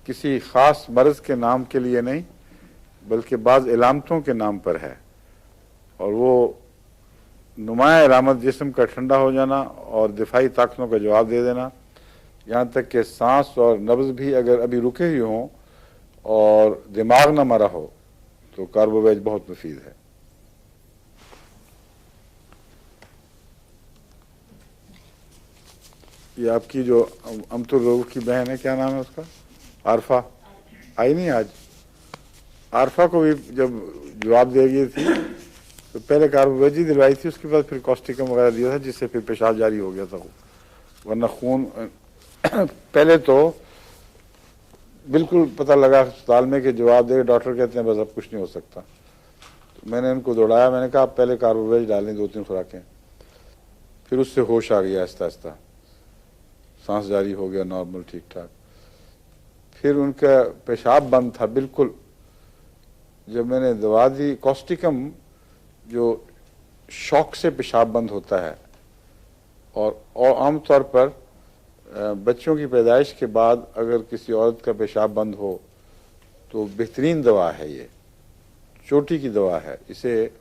किसी ख़ास मर्ज़ के नाम के लिए नहीं बल्कि बाज़ इलामतों के नाम पर है और वो नुमाया इलामत जिस्म का ठंडा हो जाना और दिफाई ताकतों का जवाब दे देना, यहाँ तक कि सांस और नब्ज़ भी अगर अभी रुके ही हों और दिमाग ना मरा हो तो कार्बोवेज बहुत मुफीद है। ये आपकी जो अमतुर रोग की बहन है, क्या नाम है उसका, आरफा, आई नहीं आज। आरफा को भी जब जवाब दे गई थी तो पहले कार्बोवेज ही दिलवाई थी, उसके बाद फिर कॉस्टिकम वगैरह दिया था जिससे फिर पेशाब जारी हो गया था वो, वरना खून पहले तो बिल्कुल पता लगा अस्पताल में कि जवाब दे, डॉक्टर कहते हैं बस अब कुछ नहीं हो सकता। तो मैंने उनको दौड़ाया, मैंने कहा आप पहले कार्बोवेज डालें 2-3 खुराकें, फिर उससे होश आ गया आहिस्ता आहिस्ता, सांस जारी हो गया नॉर्मल ठीक ठाक। फिर उनका पेशाब बंद था बिल्कुल। जब मैंने दवा दी, कॉस्टिकम जो शौक से पेशाब बंद होता है और आमतौर पर बच्चों की पैदाइश के बाद अगर किसी औरत का पेशाब बंद हो तो बेहतरीन दवा है, ये चोटी की दवा है, इसे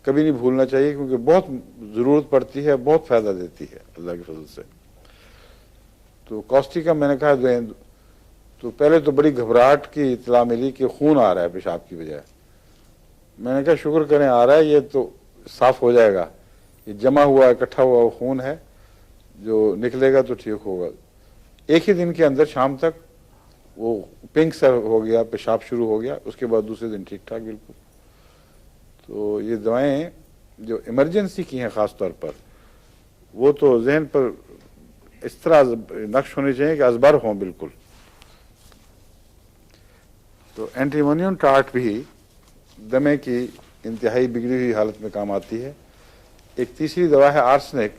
कभी नहीं भूलना चाहिए क्योंकि बहुत ज़रूरत पड़ती है, बहुत फ़ायदा देती है अल्लाह के फजल से। तो कॉस्टिकम मैंने कहा दें, तो पहले तो बड़ी घबराहट की इतला मिली कि खून आ रहा है पेशाब की बजाय। मैंने कहा शुक्र करें आ रहा है, ये तो साफ हो जाएगा, ये जमा हुआ इकट्ठा हुआ खून है, जो निकलेगा तो ठीक होगा। एक ही दिन के अंदर शाम तक वो पिंक सा हो गया, पेशाब शुरू हो गया, उसके बाद दूसरे दिन ठीक ठाक बिल्कुल। तो ये दवाएं जो इमरजेंसी की हैं ख़ास तौर पर, वो तो जहन पर इस तरह नक्श होने चाहिए कि अजबर हों बिल्कुल। तो एंटीमोनियम टार्ट भी दमे की इंतहाई बिगड़ी हुई हालत में काम आती है। एक तीसरी दवा है आर्सेनिक।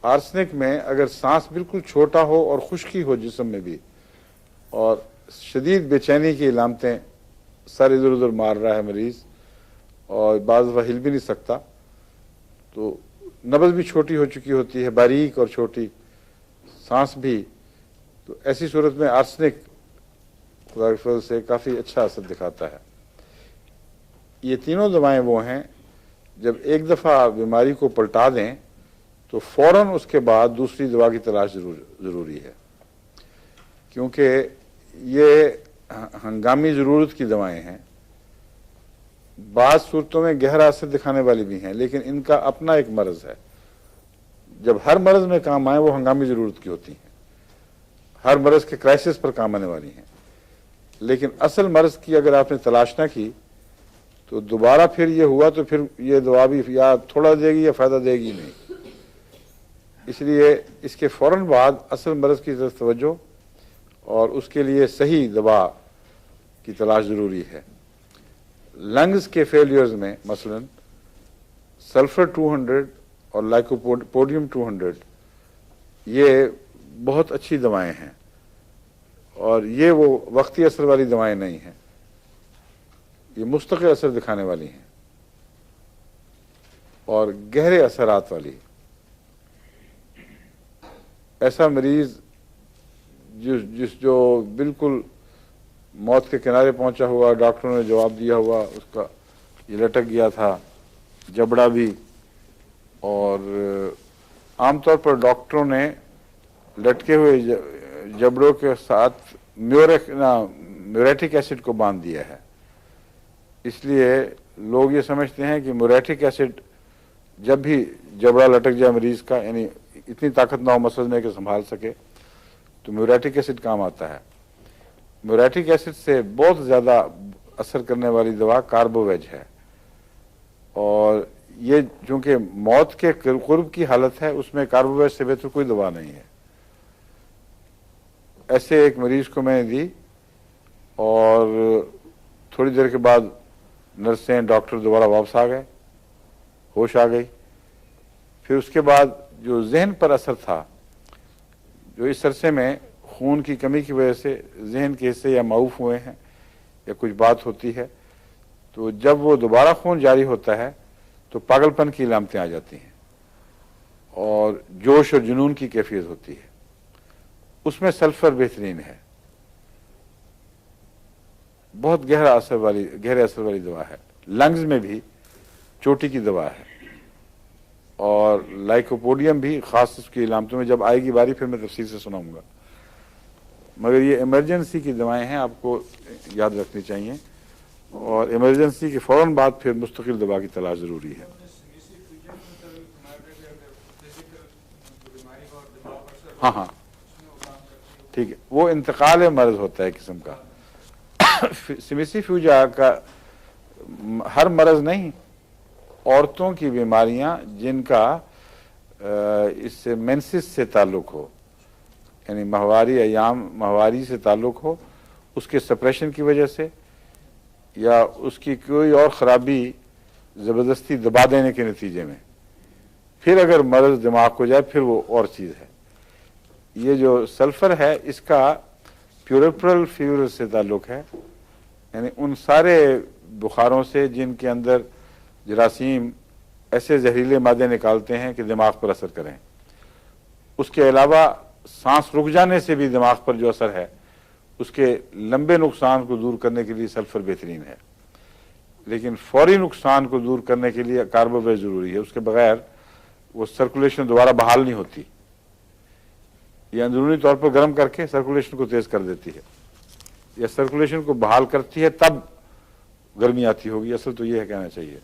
आर्सेनिक में अगर सांस बिल्कुल छोटा हो और खुश्की हो जिस्म में भी, और शदीद बेचैनी की इलामतें, सर इधर उधर मार रहा है मरीज और बाज़ दफ़ा हिल भी नहीं सकता, तो नब्ज़ भी छोटी हो चुकी होती है, बारीक और छोटी सांस भी, तो ऐसी सूरत में आर्सेनिक खुदा के फजल से काफ़ी अच्छा असर दिखाता है। ये तीनों दवाएं वो हैं जब एक दफ़ा बीमारी को पलटा दें तो फौरन उसके बाद दूसरी दवा की तलाश ज़रूरी है, क्योंकि ये हंगामी ज़रूरत की दवाएं हैं। बाज़ सूरतों में गहरा असर दिखाने वाली भी हैं, लेकिन इनका अपना एक मर्ज़ है। जब हर मर्ज़ में काम आए वो हंगामी ज़रूरत की होती हैं, हर मर्ज़ के क्राइसिस पर काम आने वाली हैं। लेकिन असल मर्ज़ की अगर आपने तलाश ना की तो दोबारा फिर ये हुआ तो फिर ये दवा भी या थोड़ा देगी या फ़ायदा देगी नहीं। इसलिए इसके फ़ौरन बाद असल मर्ज़ की तरफ तवज्जो और उसके लिए सही दवा की तलाश ज़रूरी है। लंग्स के फेलियर्स में मसलन सल्फ़र 200 और लाइकोपोडियम 200 ये बहुत अच्छी दवाएं हैं, और ये वो वक्ती असर वाली दवाएं नहीं हैं, ये मुस्तक़िल असर दिखाने वाली हैं और गहरे असरात वाली। ऐसा मरीज जो बिल्कुल मौत के किनारे पहुंचा हुआ, डॉक्टरों ने जवाब दिया हुआ, उसका ये लटक गया था जबड़ा भी, और आमतौर पर डॉक्टरों ने लटके हुए जबड़ों के साथ म्यूरेटिक एसिड को बांध दिया है। इसलिए लोग ये समझते हैं कि म्यूरेटिक एसिड जब भी जबड़ा लटक जाए मरीज का, यानी इतनी ताकत ना हो मसल्स में कि संभाल सके, तो म्यूरेटिक एसिड काम आता है। म्यूरेटिक एसिड से बहुत ज़्यादा असर करने वाली दवा कार्बोवेज है, और ये चूंकि मौत के कुर्ब की हालत है, उसमें कार्बोवेज से बेहतर कोई दवा नहीं है। ऐसे एक मरीज को मैंने दी और थोड़ी देर के बाद नर्सें डॉक्टर दोबारा वापस आ गए, होश आ गई। फिर उसके बाद जो जहन पर असर था, जो इस अरसे में खून की कमी की वजह से जहन के हिस्से या माऊफ हुए हैं या कुछ बात होती है, तो जब वो दोबारा खून जारी होता है तो पागलपन की इलामतें आ जाती हैं और जोश और जुनून की कैफियत होती है। उसमें सल्फर बेहतरीन है, बहुत गहरे असर वाली दवा है। लंग्स में भी चोटी की दवा है, और लाइकोपोडियम भी खास उसकी इलामतों में जब आएगी बारी फिर मैं तफसील से सुनाऊंगा। मगर ये इमरजेंसी की दवाएं हैं, आपको याद रखनी चाहिए, और इमरजेंसी के फौरन बाद फिर मुस्तकिल दवा की तलाश ज़रूरी है। हाँ हाँ ठीक है, वो इंतकाल मर्ज होता है किस्म का। सिमिसीफ्यूजा का हर मर्ज नहीं, औरतों की बीमारियां जिनका इससे मेंसिस से ताल्लुक हो, यानी माहवारी से ताल्लुक हो, उसके सप्रेशन की वजह से या उसकी कोई और ख़राबी ज़बरदस्ती दबा देने के नतीजे में, फिर अगर मर्ज दिमाग को जाए फिर वो और चीज़ है। ये जो सल्फ़र है इसका प्यूरल फीवर से ताल्लुक है, यानी उन सारे बुखारों से जिनके अंदर जरासीम ऐसे जहरीले मादे निकालते हैं कि दिमाग पर असर करें। उसके अलावा सांस रुक जाने से भी दिमाग पर जो असर है, उसके लंबे नुकसान को दूर करने के लिए सल्फर बेहतरीन है, लेकिन फौरी नुकसान को दूर करने के लिए कार्बोवेज ज़रूरी है। उसके बगैर वो सर्कुलेशन दोबारा बहाल नहीं होती। ये अंदरूनी तौर पर गर्म करके सर्कुलेशन को तेज कर देती है, या सर्कुलेशन को बहाल करती है तब गर्मी आती होगी, असल तो ये है कहना चाहिए।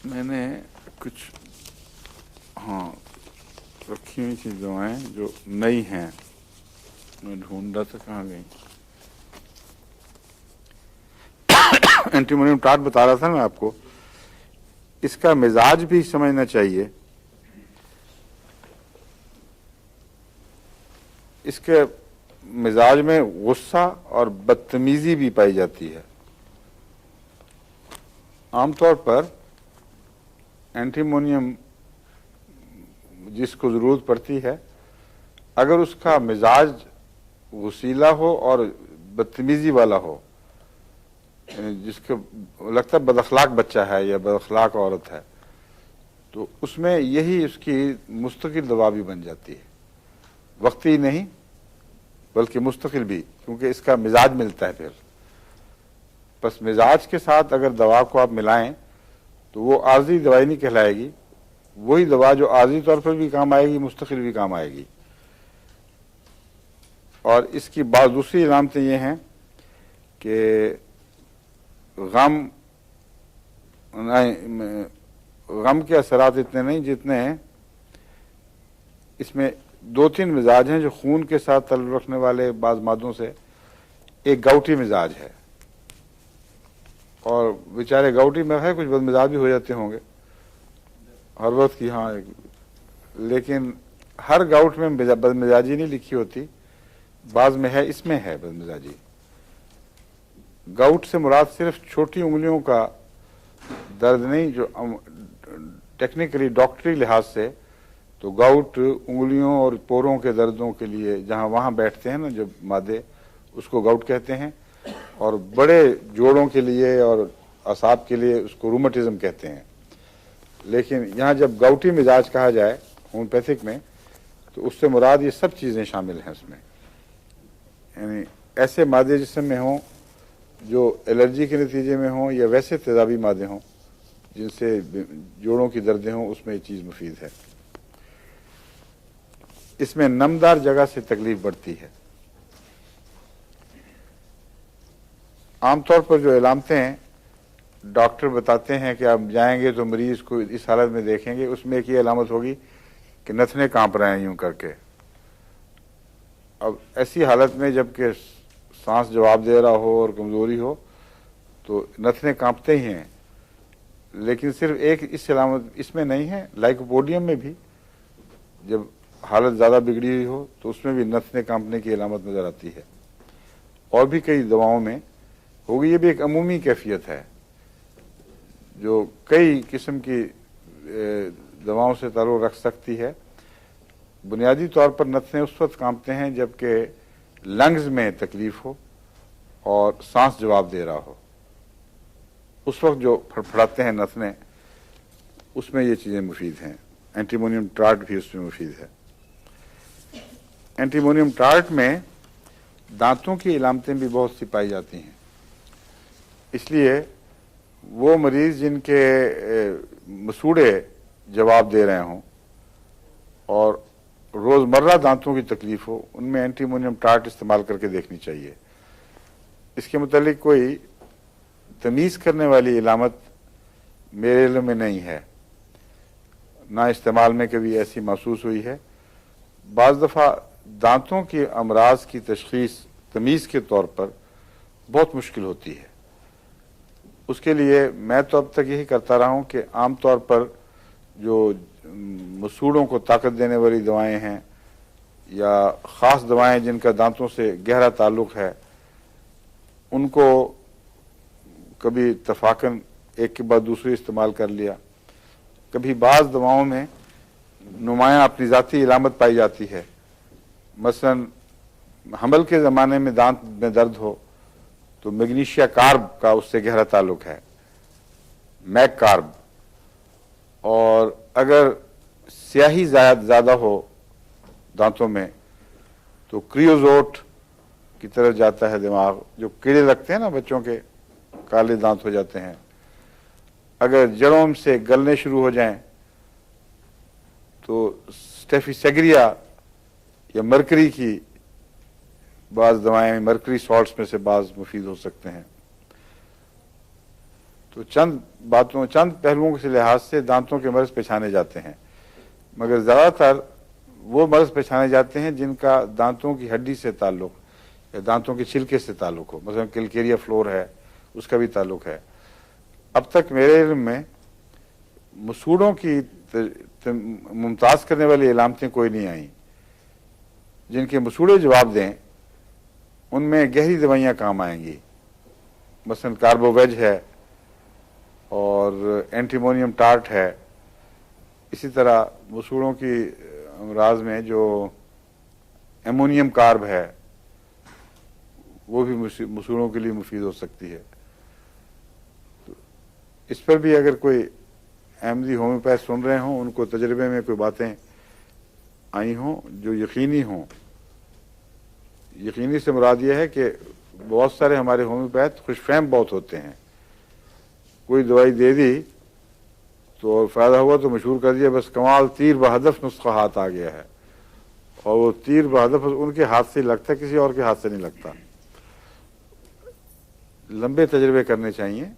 मैंने कुछ हाँ रखी हुई थी दवाएं जो नई हैं, मैं ढूंढ रहा था कहाँ गई। एंटीमोनियम टार्ट बता रहा था मैं आपको, इसका मिजाज भी समझना चाहिए। इसके मिजाज में गुस्सा और बदतमीजी भी पाई जाती है। आमतौर पर एंटीमोनियम जिसको जरूरत पड़ती है, अगर उसका मिजाज गुस्सीला हो और बदतमीजी वाला हो, जिसको लगता है बदअखलाक बच्चा है या बदअखलाक औरत है, तो उसमें यही उसकी मुस्तकिल दवा भी बन जाती है। वक्ती नहीं बल्कि मुस्तकिल भी, क्योंकि इसका मिजाज मिलता है। फिर बस मिजाज के साथ अगर दवा को आप मिलाएं तो वो आर्जी दवाई नहीं कहलाएगी, वही दवा जो आर्जी तौर पर भी काम आएगी, मुस्तकिल भी काम आएगी। और इसकी बात दूसरी अलामतें ये हैं कि गम के असरात इतने नहीं जितने इसमें दो तीन मिजाज हैं जो खून के साथ ताल्लुक़ रखने वाले बाज़ मादों से। एक गाउटी मिजाज है, और बेचारे गाउटी में है कुछ बदमिजाज भी हो जाते होंगे हर वक्त की। हाँ, लेकिन हर गाउट में बदमिजाजी नहीं लिखी होती, बाज में है, इसमें है बदमिजाजी। गाउट से मुराद सिर्फ छोटी उंगलियों का दर्द नहीं, जो टेक्निकली डॉक्टरी लिहाज से तो गाउट उंगलियों और पोरों के दर्दों के लिए जहाँ वहाँ बैठते हैं ना जो मादे, उसको गाउट कहते हैं। और बड़े जोड़ों के लिए और असाब के लिए उसको रूमेटिज्म कहते हैं। लेकिन यहाँ जब गाउटी मिजाज कहा जाए होम्योपैथिक में, तो उससे मुराद ये सब चीज़ें शामिल हैं उसमें। यानी ऐसे मादे जिस्म में हों जो एलर्जी के नतीजे में हों, या वैसे तेजाबी मादे हों जिनसे जोड़ों की दर्दें हों, उसमें ये चीज़ मुफीद है। इसमें नमदार जगह से तकलीफ बढ़ती है। आमतौर पर जो इलामतें हैं डॉक्टर बताते हैं कि आप जाएंगे तो मरीज को इस हालत में देखेंगे, उसमें एक ये अलामत होगी कि नथने कांप रहे हैं यूं करके। अब ऐसी हालत में जबकि सांस जवाब दे रहा हो और कमजोरी हो तो नथने कांपते ही हैं। लेकिन सिर्फ एक इस अलामत इसमें नहीं है, लाइकोपोडियम में भी जब हालत ज़्यादा बिगड़ी हुई हो तो उसमें भी नथने कांपने की अलामत नज़र आती है। और भी कई दवाओं में होगी। ये भी एक अमूमी कैफियत है जो कई किस्म की दवाओं से ताल्लुक़ रख सकती है। बुनियादी तौर पर नथने उस वक्त कांपते हैं जबकि लंग्स में तकलीफ हो और सांस जवाब दे रहा हो, उस वक्त जो फड़फड़ाते हैं नथने, उसमें ये चीज़ें मुफीद हैं। एंटीमोनियम टार्ट भी उसमें मुफीद है। एंटीमोनियम टार्ट में दांतों की इलामतें भी बहुत सी पाई जाती हैं। इसलिए वो मरीज़ जिनके मसूड़े जवाब दे रहे हों और रोज़मर्रा दांतों की तकलीफ हो, उनमें एंटीमोनियम टार्ट इस्तेमाल करके देखनी चाहिए। इसके मुतालिक कोई तमीज़ करने वाली इलामत मेरे इल्म में नहीं है, ना इस्तेमाल में कभी ऐसी महसूस हुई है। बाज़ दफ़ा दांतों के अमराज की तशख़ीस तमीज़ के तौर पर बहुत मुश्किल होती है। उसके लिए मैं तो अब तक यही करता रहा हूँ कि आम तौर पर जो मसूड़ों को ताकत देने वाली दवाएं हैं या ख़ास दवाएं जिनका दांतों से गहरा ताल्लुक़ है, उनको कभी इत्तफ़ाक़न एक के बाद दूसरी इस्तेमाल कर लिया। कभी बाज़ दवाओं में नुमायाँ अपनी ज़ाती इलामत पाई जाती है। मसलन हमल के ज़माने में दांत में दर्द हो तो मैग्नीशिया कार्ब का उससे गहरा ताल्लुक़ है, मैग कार्ब। और अगर स्याही ज़्यादा हो दांतों में तो क्रियोजोट की तरफ जाता है दिमाग। जो कीड़े लगते हैं ना बच्चों के, काले दांत हो जाते हैं, अगर जड़ों से गलने शुरू हो जाएं तो स्टेफिसेग्रिया या मरकरी की बाज़ दवाएं, मरकरी सॉल्ट्स में से बाज़ मुफीद हो सकते हैं। तो चंद पहलुओं के लिहाज से दांतों के मर्ज पहचाने जाते हैं, मगर ज़्यादातर वो मर्ज पहचाने जाते हैं जिनका दांतों की हड्डी से ताल्लुक या दांतों के छिलके से ताल्लुक हो। मतलब कैलकेरिया फ्लोर है, उसका भी ताल्लुक है। अब तक मेरे इल्म में मसूड़ों की मुमताज़ करने वाली इलामतें कोई नहीं आई। जिनके मसूड़े जवाब दें उनमें गहरी दवाइयाँ काम आएंगी, मसलन कार्बोवेज है और एंटीमोनियम टार्ट है। इसी तरह मसूड़ों की अमराज में जो एमोनियम कार्ब है वो भी मसूड़ों के लिए मुफीद हो सकती है। तो इस पर भी अगर कोई अहमदी होम्योपैथ सुन रहे हों, उनको तजर्बे में कोई बातें आई हों जो यकीनी हों। यकीनी से मुराद यह है कि बहुत सारे हमारे होम्योपैथ खुशफहम बहुत होते हैं। कोई दवाई दे दी तो फ़ायदा हुआ तो मशहूर कर दिया, बस कमाल तीर बहदफ नुस्खा हाथ आ गया है, और वो तीर बहदफ उनके हाथ से लगता है, किसी और के हाथ से नहीं लगता। लंबे तजर्बे करने चाहिए।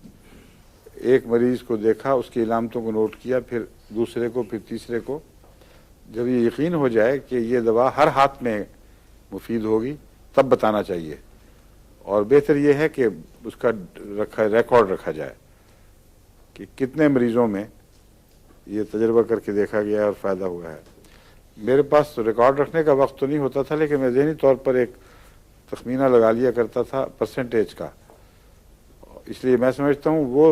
एक मरीज को देखा, उसकी इलामतों को नोट किया, फिर दूसरे को, फिर तीसरे को। जब ये यकीन हो जाए कि ये दवा हर हाथ में मुफीद होगी तब बताना चाहिए। और बेहतर ये है कि उसका रिकॉर्ड रखा जाए कि कितने मरीजों में ये तजर्बा करके देखा गया है और फ़ायदा हुआ है। मेरे पास तो रिकॉर्ड रखने का वक्त तो नहीं होता था, लेकिन मैं ज़हनी तौर पर एक तखमीना लगा लिया करता था परसेंटेज का। इसलिए मैं समझता हूँ वो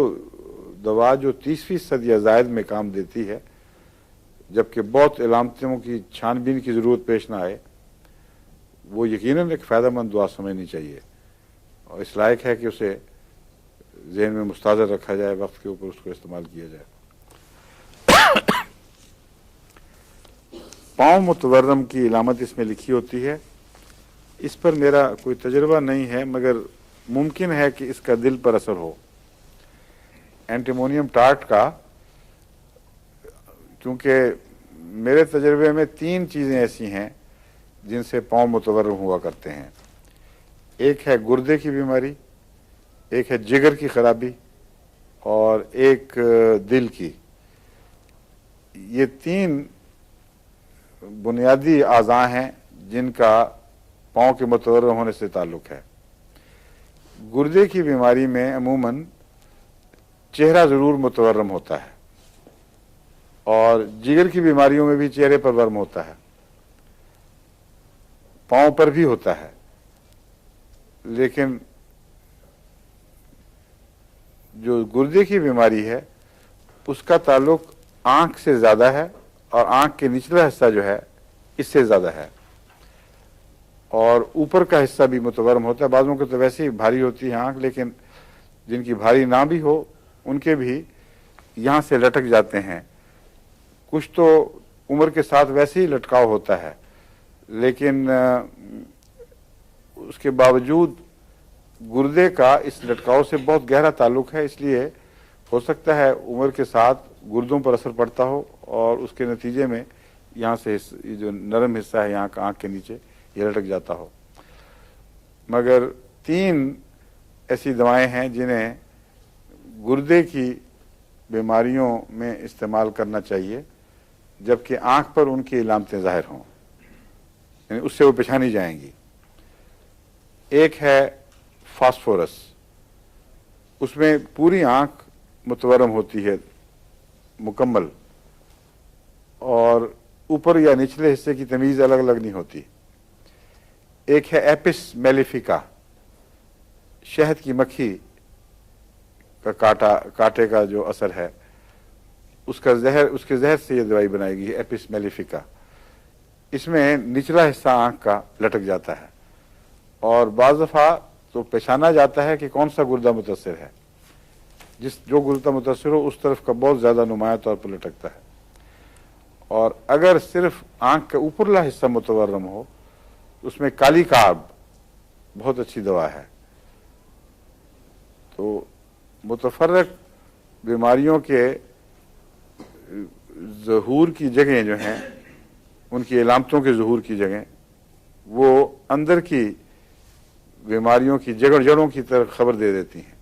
दवा जो 30% या ज़ायद में काम देती है, जबकि बहुत इलामतों की छानबीन की ज़रूरत पेश ना आए, वो यकीनन एक फ़ायदेमंद दुआ समझनी चाहिए और इस लायक है कि उसे ज़हन में मुस्ताज़र रखा जाए, वक्त के ऊपर उसको इस्तेमाल किया जाए। पाँव मुतवर्रम की इलामत इसमें लिखी होती है। इस पर मेरा कोई तजर्बा नहीं है, मगर मुमकिन है कि इसका दिल पर असर हो। एंटीमोनियम टार्ट का, क्योंकि मेरे तजर्बे में 3 चीज़ें ऐसी हैं जिनसे पाँव मुतवर्रम हुआ करते हैं। एक है गुर्दे की बीमारी, एक है जिगर की खराबी और एक दिल की। ये 3 बुनियादी आज़ा हैं जिनका पाँव के मुतवर्रम होने से ताल्लुक़ है। गुर्दे की बीमारी में अमूमन चेहरा ज़रूर मुतवर्रम होता है और जिगर की बीमारियों में भी चेहरे पर वर्म होता है, पाँव पर भी होता है। लेकिन जो गुर्दे की बीमारी है उसका ताल्लुक आँख से ज़्यादा है और आँख के निचला हिस्सा जो है इससे ज़्यादा है, और ऊपर का हिस्सा भी मुतवर्रम होता है। बाज़ों को तो वैसे ही भारी होती है आँख, लेकिन जिनकी भारी ना भी हो उनके भी यहाँ से लटक जाते हैं। कुछ तो उम्र के साथ वैसे ही लटकाव होता है, लेकिन उसके बावजूद गुर्दे का इस लटकाव से बहुत गहरा ताल्लुक है। इसलिए हो सकता है उम्र के साथ गुर्दों पर असर पड़ता हो और उसके नतीजे में यहाँ से ये जो नरम हिस्सा है यहाँ का आँख के नीचे ये लटक जाता हो। मगर 3 ऐसी दवाएं हैं जिन्हें गुर्दे की बीमारियों में इस्तेमाल करना चाहिए, जबकि आँख पर उनकी इलामतें ज़ाहिर हों, यानी उससे वो पहचानी जाएंगी। एक है फास्फोरस, उसमें पूरी आँख मुतवर्रम होती है मुकम्मल, और ऊपर या निचले हिस्से की तमीज़ अलग अलग नहीं होती। एक है एपिस मेलिफिका, शहद की मक्खी का कांटे का जो असर है उसका जहर, उसके जहर से ये दवाई बनाई गई है, एपिस मेलिफिका। इसमें निचला हिस्सा आँख का लटक जाता है और बाज़ दफ़ा तो पहचाना जाता है कि कौन सा गुर्दा मुतासिर है। जो गुर्दा मुतासिर हो उस तरफ का बहुत ज़्यादा नुमाया तौर पर लटकता है, और अगर सिर्फ आँख का ऊपरला हिस्सा मुतवर्रम हो उसमें काली कार्ब बहुत अच्छी दवा है। तो मुतफर्रक बीमारियों के ज़हूर की जगह जो हैं, उनकी इलामतों के ज़हूर की जगह वो अंदर की बीमारियों की जड़ों की तरफ खबर दे देती हैं।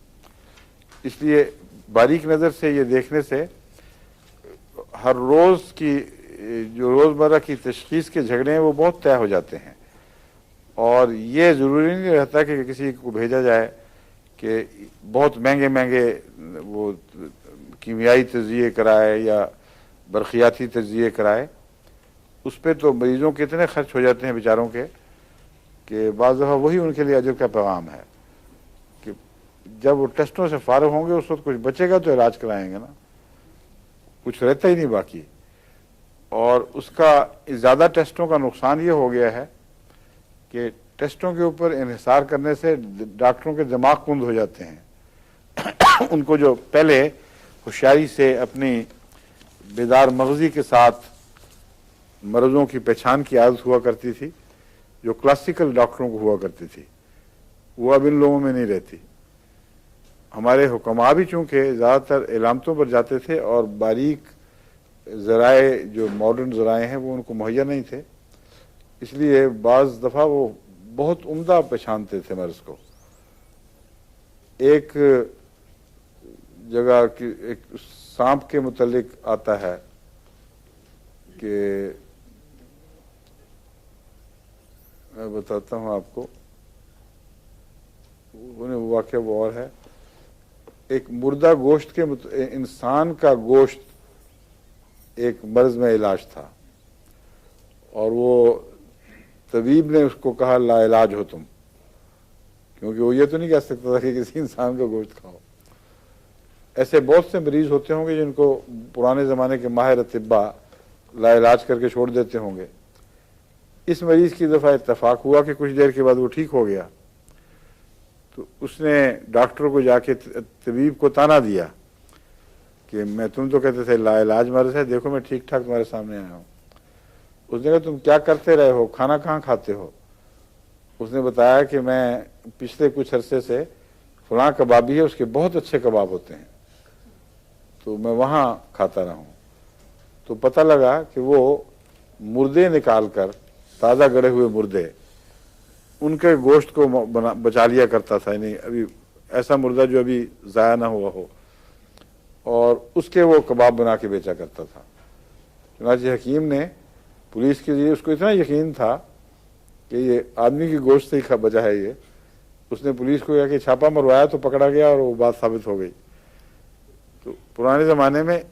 इसलिए बारीक नज़र से ये देखने से हर रोज़ की जो रोज़मर्रा की तशखीस के झगड़े हैं वो बहुत तय हो जाते हैं। और ये ज़रूरी नहीं रहता कि किसी को भेजा जाए कि बहुत महंगे महंगे वो कीमियाई तज्ज़िये कराए या बरक़ियाती तज्ज़िये कराए। उस पर तो मरीज़ों के इतने खर्च हो जाते हैं बेचारों के कि बाज़ दफ़ा वही उनके लिए अजर का पैगाम है कि जब वो टेस्टों से फारिग होंगे उस वक्त कुछ बचेगा तो इलाज कराएंगे ना, कुछ रहता ही नहीं बाकी। और उसका ज़्यादा टेस्टों का नुकसान ये हो गया है कि टेस्टों के ऊपर इन्हिसार करने से डॉक्टरों के दिमाग कुंद हो जाते हैं। उनको जो पहले होशियारी से अपनी बेदार मगज़ी के साथ मरीज़ों की पहचान की आदत हुआ करती थी, जो क्लासिकल डॉक्टरों को हुआ करती थी, वो अब इन लोगों में नहीं रहती। हमारे हुक्मा भी चूँकि ज़्यादातर इलामतों पर जाते थे और बारीक ज़राए जो मॉडर्न ज़राए हैं वो उनको मुहैया नहीं थे, इसलिए बाज़ दफ़ा वो बहुत उम्दा पहचानते थे मर्ज़ को। एक जगह की एक सांप के मुतल्लिक आता है कि मैं बताता हूँ आपको, उन्हें वाक़या वो और है। एक मुर्दा गोश्त के इंसान का गोश्त एक मर्ज़ में इलाज था और वो तबीब ने उसको कहा ला इलाज हो तुम, क्योंकि वो ये तो नहीं कह सकता था कि किसी इंसान का गोश्त खाओ। ऐसे बहुत से मरीज़ होते होंगे जिनको पुराने ज़माने के माहिर अतिब्बा ला इलाज करके छोड़ देते होंगे। इस मरीज़ की दफ़ा इत्तफाक हुआ कि कुछ देर के बाद वो ठीक हो गया, तो उसने डॉक्टर को जाके तबीब को ताना दिया कि मैं तुम तो कहते थे ला इलाज मर्ज़ है, देखो मैं ठीक ठाक तुम्हारे सामने आया हूँ। उसने कहा तुम क्या करते रहे हो, खाना कहाँ खाते हो? उसने बताया कि मैं पिछले कुछ अरसे से फलां कबाबी है, उसके बहुत अच्छे कबाब होते हैं, तो मैं वहाँ खाता रहा हूँ। तो पता लगा कि वो मुर्दे निकाल कर, ताज़ा गड़े हुए मुर्दे, उनके गोश्त को बचा लिया करता था, यानी अभी ऐसा मुर्दा जो अभी ज़ाया ना हुआ हो, और उसके वो कबाब बना के बेचा करता था। चुनांचे हकीम ने पुलिस के लिए, उसको इतना यकीन था कि ये आदमी की गोश्त से ही बचा है ये, उसने पुलिस को जाके छापा मरवाया तो पकड़ा गया और वो बात साबित हो गई। तो पुराने ज़माने में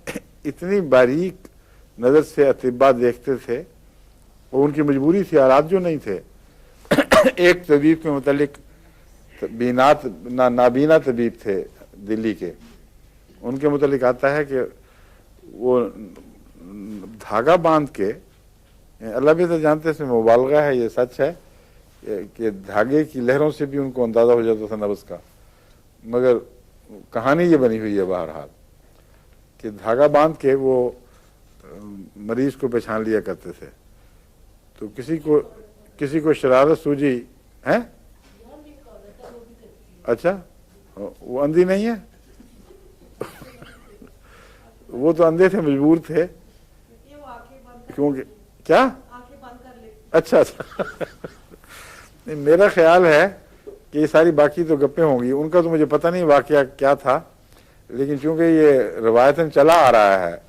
इतनी बारीक नज़र से अतिब्बा देखते थे, और उनकी मजबूरी थी, हालात जो नहीं थे। एक तबीब के मुतालिक नाबीना तबीब थे दिल्ली के, उनके मुतालिक आता है कि वो धागा बांध के, अल्लाह भी तो जानते से मुबालगा है, ये सच है कि धागे की लहरों से भी उनको अंदाज़ा हो जाता था नब्ज़ का, मगर कहानी ये बनी हुई है बहरहाल कि धागा बांध के वो मरीज़ को पहचान लिया करते थे। तो किसी को शरारत सूझी है, अच्छा वो अंधी नहीं है। वो तो अंधे थे, मजबूर थे, क्योंकि क्या, अच्छा नहीं, मेरा ख्याल है कि ये सारी बाकी तो गप्पे होंगी, उनका तो मुझे पता नहीं वाकया क्या था, लेकिन चूंकि ये रवायतन चला आ रहा है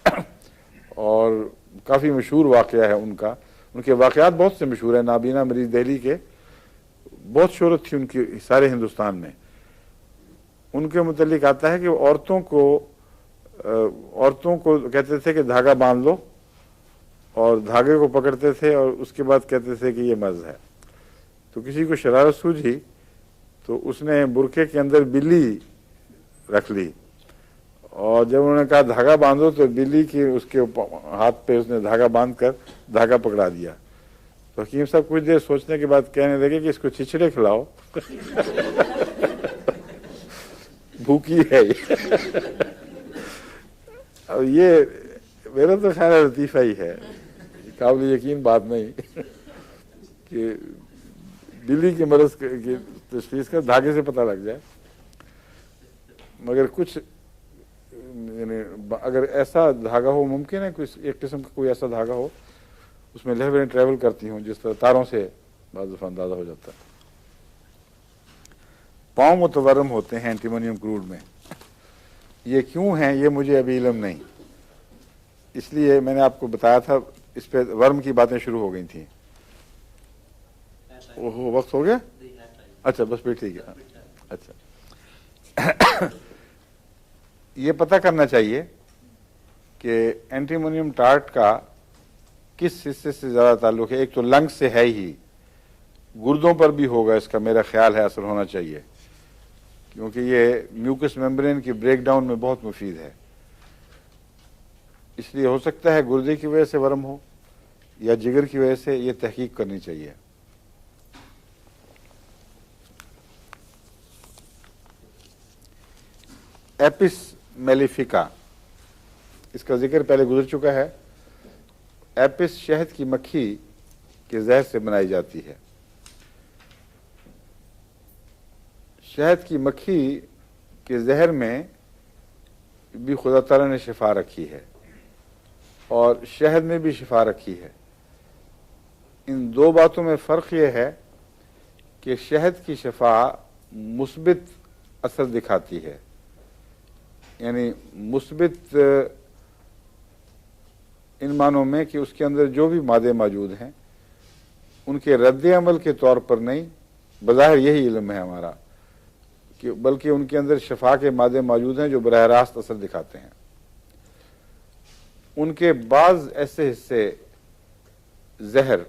और काफ़ी मशहूर वाकया है उनका, उनके वाकयात बहुत से मशहूर हैं। नाबीना मरीज़ दिल्ली के बहुत शोहरत थी उनकी सारे हिंदुस्तान में। उनके मुतल्लिक आता है कि औरतों को कहते थे कि धागा बांध लो, और धागे को पकड़ते थे और उसके बाद कहते थे कि ये मर्ज़ है। तो किसी को शरारत सूझी तो उसने बुरके के अंदर बिल्ली रख ली, और जब उन्होंने कहा धागा बांधो तो बिल्ली की उसके हाथ पे उसने धागा बांध कर धागा पकड़ा दिया। तो हकीम साहब कुछ देर सोचने के बाद कहने लगे कि इसको छिछड़े खिलाओ। भूखी है ये। अब ये मेरा तो ख्याल लतीफ़ा ही है, काबिल यकीन बात नहीं कि बिल्ली के मर्ज़ की तशख़ीस का धागे से पता लग जाए। मगर कुछ अगर ऐसा धागा हो, मुमकिन है कुछ एक किस्म का कोई ऐसा धागा हो उसमें लहरें ट्रैवल करती हों, जिस तरह तारों से बाज़ दफ़ा अंदाज़ा हो जाता है। पाँव मुतवर्रम होते हैं एंटीमोनियम क्रूड में, یہ کیوں ہیں یہ مجھے ابھی علم نہیں، اس لیے میں نے آپ کو بتایا تھا اس پہ ورم کی باتیں شروع ہو گئی تھیں۔ اوہو وقت ہو گیا، اچھا بس پھر ٹھیک ہے۔ اچھا یہ پتہ کرنا چاہیے کہ اینٹیمونیم ٹارٹ کا کس حصے سے زیادہ تعلق ہے۔ ایک تو لنگ سے ہے ہی، گردوں پر بھی ہوگا اس کا میرا خیال ہے اثر ہونا چاہیے، کیونکہ یہ میوکس ممبرین کی بریک ڈاؤن میں بہت مفید ہے، اس لیے ہو سکتا ہے گردے کی وجہ سے ورم ہو یا جگر کی وجہ سے، یہ تحقیق کرنی چاہیے۔ ایپس میلیفیکا، اس کا ذکر پہلے گزر چکا ہے۔ ایپس شہد کی مکھی کے زہر سے بنائی جاتی ہے۔ شہد کی مکھی کے زہر میں بھی خدا تعالیٰ نے شفا رکھی ہے اور شہد میں بھی شفا رکھی ہے۔ ان دو باتوں میں فرق یہ ہے کہ شہد کی شفا مثبت اثر دکھاتی ہے، یعنی مثبت ان معنوں میں کہ اس کے اندر جو بھی مادے موجود ہیں ان کے رد عمل کے طور پر نہیں، بظاہر یہی علم ہے ہمارا، کہ بلکہ ان کے اندر شفا کے مادے موجود ہیں جو براہ راست اثر دکھاتے ہیں۔ ان کے بعض ایسے حصے زہر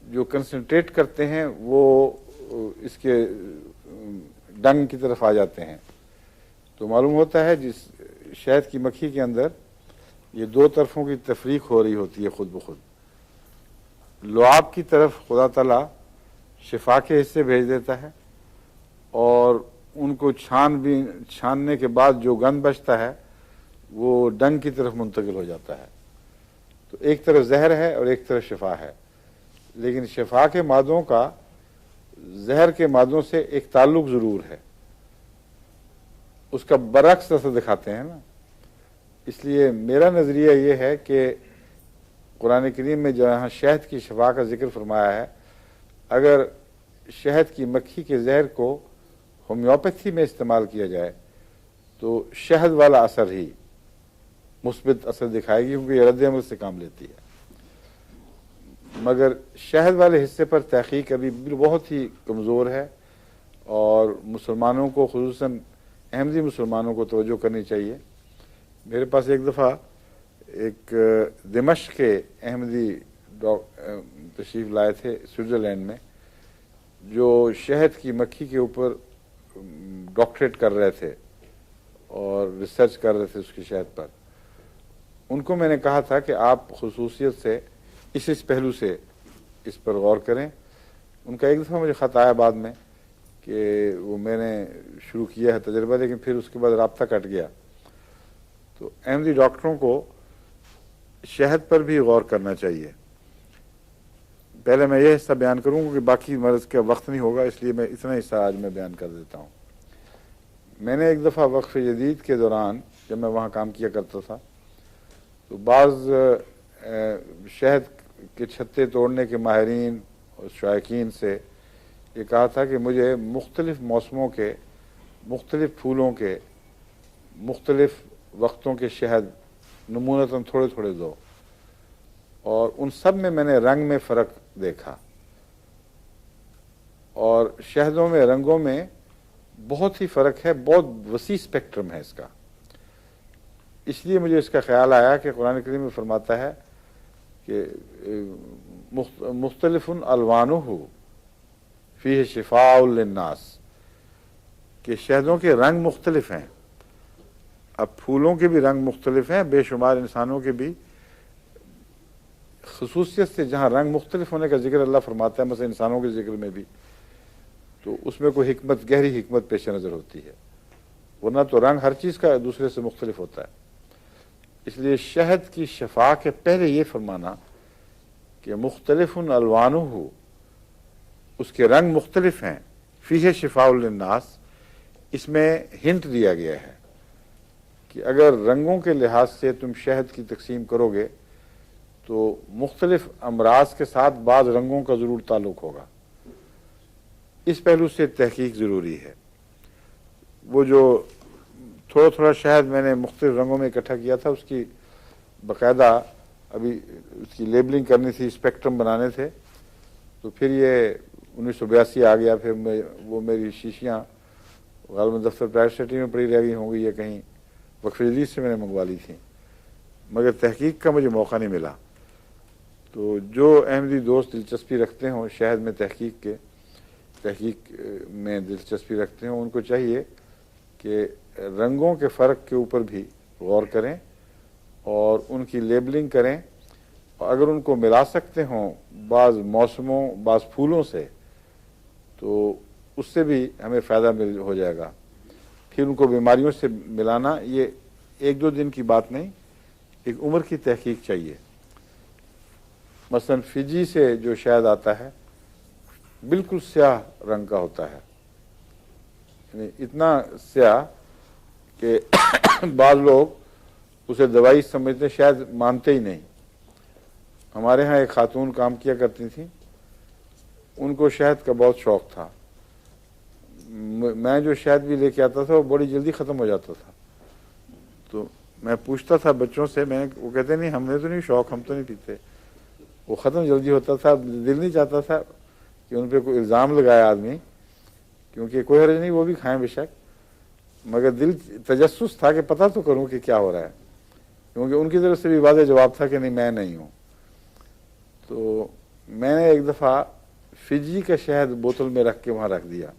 جو کنسنٹریٹ کرتے ہیں وہ اس کے ڈنگ کی طرف آ جاتے ہیں، تو معلوم ہوتا ہے جس شہد کی مکھی کے اندر یہ دو طرفوں کی تفریق ہو رہی ہوتی ہے خود بخود۔ لعاب کی طرف خدا تعالیٰ شفا کے حصے بھیج دیتا ہے اور ان کو چھاننے کے بعد جو گند بچتا ہے وہ ڈنگ کی طرف منتقل ہو جاتا ہے۔ تو ایک طرف زہر ہے اور ایک طرف شفا ہے، لیکن شفا کے مادوں کا زہر کے مادوں سے ایک تعلق ضرور ہے، اس کا برعکس اثر دکھاتے ہیں نا۔ اس لیے میرا نظریہ یہ ہے کہ قرآن کریم میں جہاں شہد کی شفا کا ذکر فرمایا ہے، اگر شہد کی مکھی کے زہر کو ہومیوپیتھی میں استعمال کیا جائے تو شہد والا اثر ہی مثبت اثر دکھائے گی، کیونکہ یہ رد عمل سے کام لیتی ہے۔ مگر شہد والے حصے پر تحقیق ابھی بہت ہی کمزور ہے اور مسلمانوں کو، خصوصاً احمدی مسلمانوں کو توجہ کرنی چاہیے۔ میرے پاس ایک دفعہ ایک دمشق کے احمدی تشریف لائے تھے سوئٹزرلینڈ میں، جو شہد کی مکھی کے اوپر ڈاکٹریٹ کر رہے تھے اور ریسرچ کر رہے تھے اس کی شہد پر۔ ان کو میں نے کہا تھا کہ آپ خصوصیت سے اس پہلو سے اس پر غور کریں۔ ان کا ایک دفعہ مجھے خط آیا بعد میں کہ وہ میں نے شروع کیا ہے تجربہ، لیکن پھر اس کے بعد رابطہ کٹ گیا۔ تو احمدی ڈاکٹروں کو شہد پر بھی غور کرنا چاہیے۔ پہلے میں یہ حصہ بیان کروں گا کہ باقی مرض کا وقت نہیں ہوگا، اس لیے میں اتنا حصہ آج میں بیان کر دیتا ہوں۔ میں نے ایک دفعہ وقف جدید کے دوران جب میں وہاں کام کیا کرتا تھا تو بعض شہد کے چھتے توڑنے کے ماہرین اور شائقین سے یہ کہا تھا کہ مجھے مختلف موسموں کے، مختلف پھولوں کے، مختلف وقتوں کے شہد نمونتاً تھوڑے تھوڑے دو، اور ان سب میں نے رنگ میں فرق دیکھا، اور شہدوں میں رنگوں میں بہت ہی فرق ہے، بہت وسیع اسپیکٹرم ہے اس کا۔ اس لیے مجھے اس کا خیال آیا کہ قرآن کریم میں فرماتا ہے کہ مختلف الوانہ فیہ شفاء للناس، کہ شہدوں کے رنگ مختلف ہیں۔ اب پھولوں کے بھی رنگ مختلف ہیں، بے شمار انسانوں کے بھی، خصوصیت سے جہاں رنگ مختلف ہونے کا ذکر اللہ فرماتا ہے، مثلا انسانوں کے ذکر میں بھی، تو اس میں کوئی حکمت، گہری حکمت پیش نظر ہوتی ہے، ورنہ تو رنگ ہر چیز کا دوسرے سے مختلف ہوتا ہے۔ اس لیے شہد کی شفا کے پہلے یہ فرمانا کہ مختلف الوانہ، اس کے رنگ مختلف ہیں، فیہ شفاء للناس، اس میں ہنٹ دیا گیا ہے کہ اگر رنگوں کے لحاظ سے تم شہد کی تقسیم کرو گے تو مختلف امراض کے ساتھ بعض رنگوں کا ضرور تعلق ہوگا۔ اس پہلو سے تحقیق ضروری ہے۔ وہ جو تھوڑا تھوڑا شہد میں نے مختلف رنگوں میں اکٹھا کیا تھا، اس کی باقاعدہ ابھی اس کی لیبلنگ کرنی تھی، اسپیکٹرم بنانے تھے، تو پھر یہ 1982 آ گیا، پھر وہ میری شیشیاں غالباً دفتر پرائیویٹ سٹی میں پڑی رہ گئی ہوں گی یا کہیں وقف ریلیز سے میں نے منگوا لی تھی، مگر تحقیق کا مجھے موقع نہیں ملا۔ تو جو احمدی دوست دلچسپی رکھتے ہوں شہد میں تحقیق میں دلچسپی رکھتے ہوں، ان کو چاہیے کہ رنگوں کے فرق کے اوپر بھی غور کریں اور ان کی لیبلنگ کریں، اور اگر ان کو ملا سکتے ہوں بعض موسموں بعض پھولوں سے تو اس سے بھی ہمیں فائدہ ہو جائے گا۔ پھر ان کو بیماریوں سے ملانا یہ ایک دو دن کی بات نہیں، ایک عمر کی تحقیق چاہیے۔ مثلا فجی سے جو شہد آتا ہے بالکل سیاہ رنگ کا ہوتا ہے، یعنی اتنا سیاہ کہ بعض لوگ اسے دوائی سمجھتے شاید مانتے ہی نہیں۔ ہمارے ہاں ایک خاتون کام کیا کرتی تھیں، ان کو شہد کا بہت شوق تھا، میں جو شہد بھی لے کے آتا تھا وہ بڑی جلدی ختم ہو جاتا تھا، تو میں پوچھتا تھا بچوں سے، وہ کہتے نہیں ہم نے تو نہیں شوق، ہم تو نہیں پیتے، وہ ختم جلدی ہوتا تھا۔ دل نہیں چاہتا تھا کہ ان پہ کوئی الزام لگائے آدمی، کیونکہ کوئی حرج نہیں وہ بھی کھائیں بے شک، مگر دل تجسس تھا کہ پتہ تو کروں کہ کیا ہو رہا ہے، کیونکہ ان کی طرف سے بھی واضح جواب تھا کہ نہیں میں نہیں ہوں۔ تو میں نے ایک دفعہ فجی کا شہد بوتل میں رکھ کے وہاں رکھ دیا،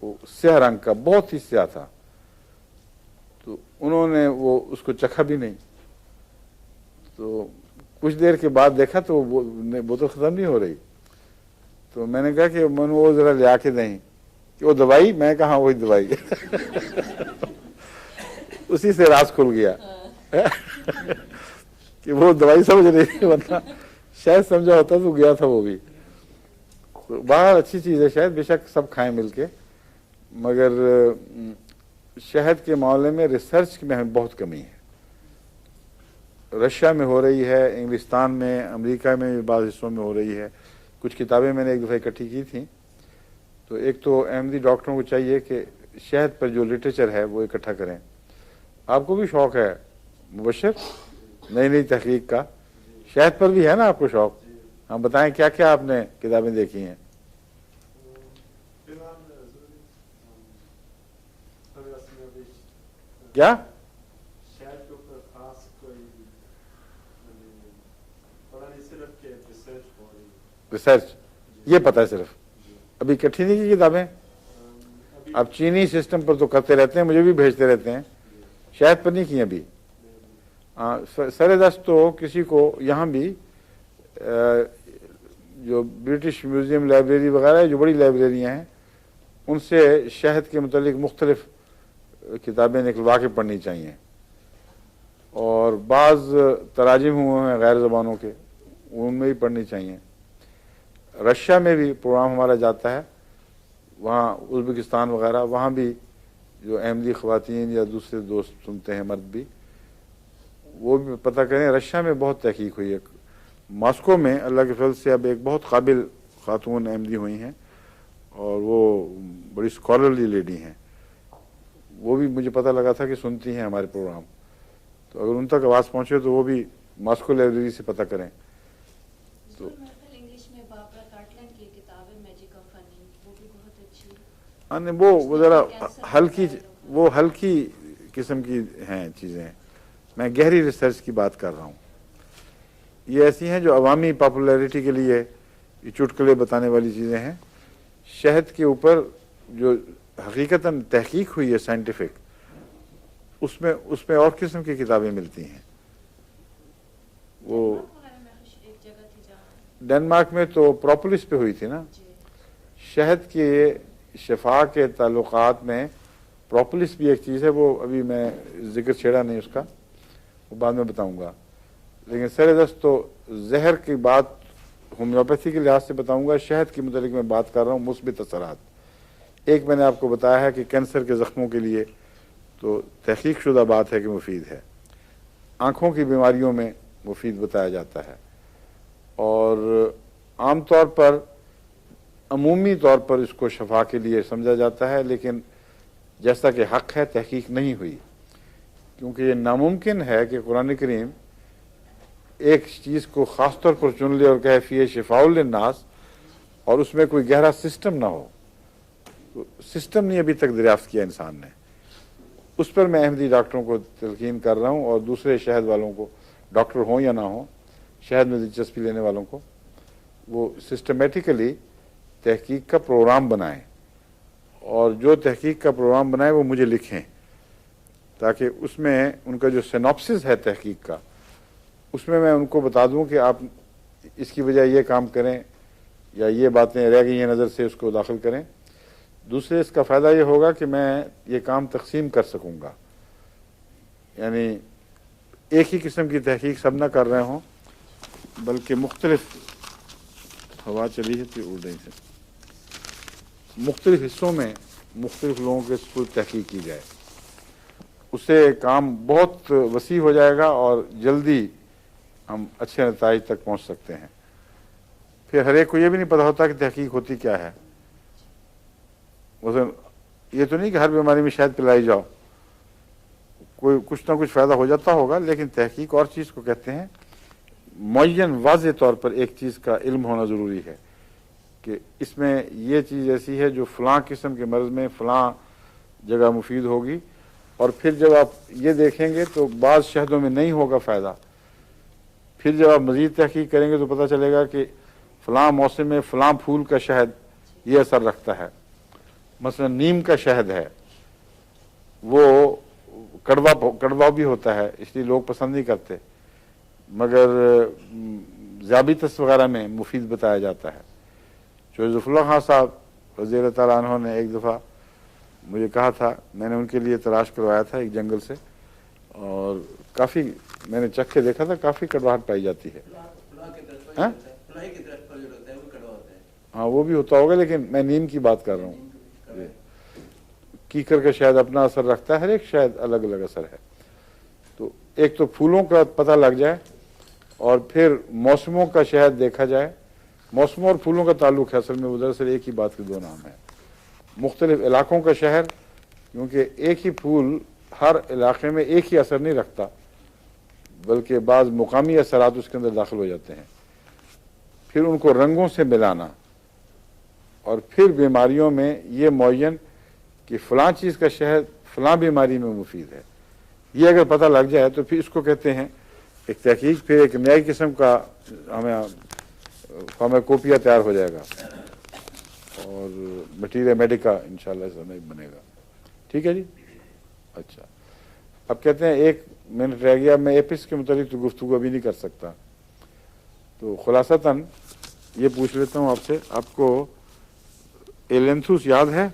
وہ سیاہ رنگ کا بہت ہی سیاہ تھا، تو انہوں نے وہ اس کو چکھا بھی نہیں، تو کچھ دیر کے بعد دیکھا تو بوتل ختم نہیں ہو رہی، تو میں نے کہا کہ من وہ ذرا لے آ کے دیں کہ وہ دوائی، میں کہا وہی دوائی اسی سے راز کھل گیا کہ وہ دوائی سمجھ رہی تھی، ورنہ شاید سمجھا ہوتا تو گیا تھا وہ بھی۔ بہت اچھی چیز ہے شہد، بے شک سب کھائیں مل کے، مگر شہد کے معاملے میں ریسرچ میں بہت کمی ہے۔ رشیا میں ہو رہی ہے، انگلستان میں، امریکہ میں بعض حصوں میں ہو رہی ہے۔ کچھ کتابیں میں نے ایک دفعہ اکٹھی کی تھیں، تو ایک تو احمدی ڈاکٹروں کو چاہیے کہ شہد پر جو لٹریچر ہے وہ اکٹھا کریں۔ آپ کو بھی شوق ہے مبشر نئی تحقیق کا، شہد پر بھی ہے نا آپ کو شوق؟ ہم بتائیں کیا کیا آپ نے کتابیں دیکھی ہیں؟ کیا ریسرچ یہ پتہ ہے صرف، ابھی اکٹھی نہیں کی کتابیں؟ اب چینی سسٹم پر تو کرتے رہتے ہیں، مجھے بھی بھیجتے رہتے ہیں، شاید پر نہیں کی ابھی۔ سر دست تو کسی کو یہاں بھی جو برٹش میوزیم لائبریری وغیرہ جو بڑی لائبریریاں ہیں ان سے شہد کے متعلق مختلف کتابیں نکلوا کے پڑھنی چاہیے، اور بعض تراجم ہوئے ہیں غیر زبانوں کے ان میں بھی پڑھنی چاہیے۔ رشیا میں بھی پروگرام ہمارا جاتا ہے، وہاں ازبکستان وغیرہ، وہاں بھی جو احمدی خواتین یا دوسرے دوست سنتے ہیں مرد بھی، وہ بھی پتہ کریں۔ رشیا میں بہت تحقیق ہوئی ہے، ماسکو میں اللہ کے فضل سے اب ایک بہت قابل خاتون احمدی ہوئی ہیں، اور وہ بڑی اسکالرلی لیڈی ہیں، وہ بھی مجھے پتہ لگا تھا کہ سنتی ہیں ہمارے پروگرام، تو اگر ان تک آواز پہنچے تو وہ بھی ماسکو لائبریری سے پتہ کریں۔ تو وہ ذرا ہلکی قسم کی ہیں چیزیں، میں گہری ریسرچ کی بات کر رہا ہوں۔ یہ ایسی ہیں جو عوامی پاپولیرٹی کے لیے یہ چٹکلے بتانے والی چیزیں ہیں۔ شہد کے اوپر جو حقیقتاً تحقیق ہوئی ہے سائنٹیفک، اس میں اور قسم کی کتابیں ملتی ہیں۔ وہ ڈنمارک میں تو پروپولس پہ ہوئی تھی نا، شہد کے شفا کے تعلقات میں پروپولس بھی ایک چیز ہے، وہ ابھی میں ذکر چھیڑا نہیں اس کا، وہ بعد میں بتاؤں گا، لیکن سر دست تو زہر کی بات ہومیوپیتھی کے لحاظ سے بتاؤں گا، شہد کے متعلق میں بات کر رہا ہوں مثبت اثرات۔ ایک میں نے آپ کو بتایا ہے کہ کینسر کے زخموں کے لیے تو تحقیق شدہ بات ہے کہ مفید ہے، آنکھوں کی بیماریوں میں مفید بتایا جاتا ہے، اور عام طور پر عمومی طور پر اس کو شفا کے لیے سمجھا جاتا ہے، لیکن जैसा कि हक है तहकीक नहीं हुई, क्योंकि ये नामुमकिन है कि कुरान करीम एक चीज़ को ख़ास तौर पर चुन ले और कहे फ़ीह शिफ़ाउल लिन्नास और उसमें कोई गहरा सिस्टम ना हो। तो सिस्टम नहीं अभी तक दरियाफ्त किया इंसान ने। उस पर मैं अहमदी डॉक्टरों को तलकीन कर रहा हूँ और दूसरे शहद वालों को, डॉक्टर हों या ना हो, शहद में दिलचस्पी लेने वालों को, वो सिस्टमेटिकली तहकीक का प्रोग्राम बनाएं और जो तहकीक का प्रोग्राम बनाए वो मुझे लिखें, ताकि उसमें उनका जो सिनॉप्सिस है तहकीक का, उसमें मैं उनको बता दूं कि आप इसकी वजह ये काम करें या ये बातें रह गई हैं नज़र से, उसको दाखिल करें। दूसरे इसका फ़ायदा ये होगा कि मैं ये काम तकसीम कर सकूँगा, यानी एक ही किस्म की तहकीक सब ना कर रहे हों, बल्कि मुख्तलिफ हवा चली है तो उड़ रही है, मुख्तलिफ हिस्सों में मुख्तलिफ लोगों के थ्रू तहकीक की जाए। उससे काम बहुत वसी हो जाएगा और जल्दी हम अच्छे नताइज तक पहुँच सकते हैं। फिर हर एक को ये भी नहीं पता होता कि तहकीक होती क्या है। मसलन ये तो नहीं कि हर बीमारी में शहद पिलाई जाओ, कोई कुछ ना कुछ फ़ायदा हो जाता होगा, लेकिन तहकीक और चीज़ को कहते हैं। मुअय्यन वाज़ेह तौर पर एक चीज़ का इल्म होना ज़रूरी है कि इसमें ये चीज़ ऐसी है जो फ़लाँ किस्म के मर्ज़ में फ़लाँ जगह मुफीद होगी, और फिर जब आप ये देखेंगे तो बाज़ शहदों में नहीं होगा फ़ायदा। फिर जब आप मज़ीद तहकीक करेंगे तो पता चलेगा कि फ़लाँ मौसम में फ़लाँ फूल का शहद ये असर रखता है। मसलन नीम का शहद है, वो कड़वा भी होता है, इसलिए लोग पसंद नहीं करते, मगर ज़ाबितस वगैरह में मुफीद बताया जाता है। ज़फ़रुल्लाह खान साहब रज़ी अल्लाह तआला अन्हु ने एक दफ़ा मुझे कहा था, मैंने उनके लिए तलाश करवाया था एक जंगल से, और काफ़ी मैंने चख के देखा था, काफ़ी कड़वाहट पाई जाती है। हाँ हाँ, वो भी होता होगा, लेकिन मैं नीम की बात कर रहा हूँ। कीकर का शायद अपना असर रखता है, हर एक शायद अलग अलग असर है। तो एक तो फूलों का पता लग जाए और फिर मौसमों का शहद देखा जाए। मौसमों और फूलों का ताल्लुक है असल में, वो दरअसल एक ही बात के दो नाम है। मुख्तलिफ इलाकों का शहर, क्योंकि एक ही फूल हर इलाके में एक ही असर नहीं रखता, बल्कि बाज़ मुकामी असरात उसके अंदर दाखिल हो जाते हैं। फिर उनको रंगों से मिलाना, और फिर बीमारियों में ये मुअय्यन कि फ़लाँ चीज़ का शहद फ़लाँ बीमारी में मुफीद है, ये अगर पता लग जाए तो फिर इसको कहते हैं एक तहकीक। फिर एक नई किस्म का हमें फार्माकोपिया तैयार हो जाएगा और मटीरियल मेडिका इंशाल्लाह समय बनेगा। ठीक है जी। अच्छा, अब कहते हैं 1 मिनट रह गया, मैं एपिस के मुतालिक तो गुफ्तगू अभी नहीं कर सकता, तो खुलासतन ये पूछ लेता हूँ आपसे, आपको एलेंथुस याद है?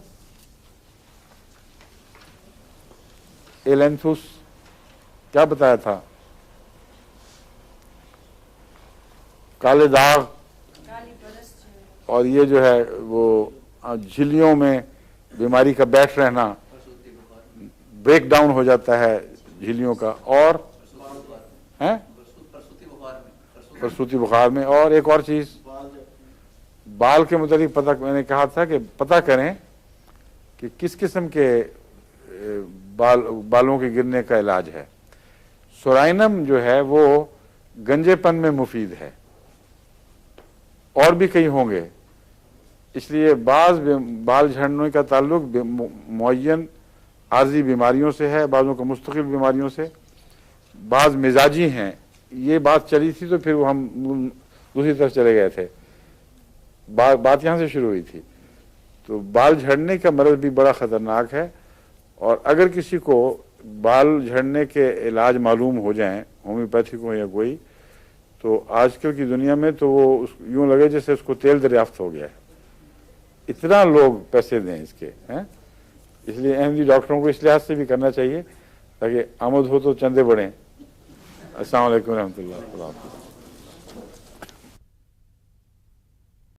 एलेंथुस क्या बताया था? काले दाग, और ये जो है वो झिल्लियों में बीमारी का बैठ रहना, ब्रेक डाउन हो जाता है झिल्लियों का, और हैं प्रसूति बुखार में, और एक और चीज बाल के मुतालिक पता, मैंने कहा था कि पता करें कि किस किस्म के बालों के गिरने का इलाज है। सोराइनम जो है वो गंजेपन में मुफीद है, और भी कई होंगे, इसलिए बाज बाल झड़ने का ताल्लुक मुअय्यन आर्जी बीमारियों से है, बाज़ों का मुस्तकिल बीमारियों से, बाज मिजाजी हैं। ये बात चली थी तो फिर वो हम दूसरी तरफ चले गए थे, बात यहाँ से शुरू हुई थी। तो बाल झड़ने का मर्ज़ भी बड़ा ख़तरनाक है, और अगर किसी को बाल झड़ने के इलाज मालूम हो जाएं, होम्योपैथिक हो या कोई, तो आजकल की दुनिया में तो वो यूँ लगे जैसे उसको तेल दरियाफ्त हो गया है, इतना लोग पैसे दें इसके हैं। इसलिए अहमदी डॉक्टरों को इस लिहाज से भी करना चाहिए ताकि आमद हो तो चंदे बढ़ें। अस्सलाम वालेकुम रहमतुल्लाह।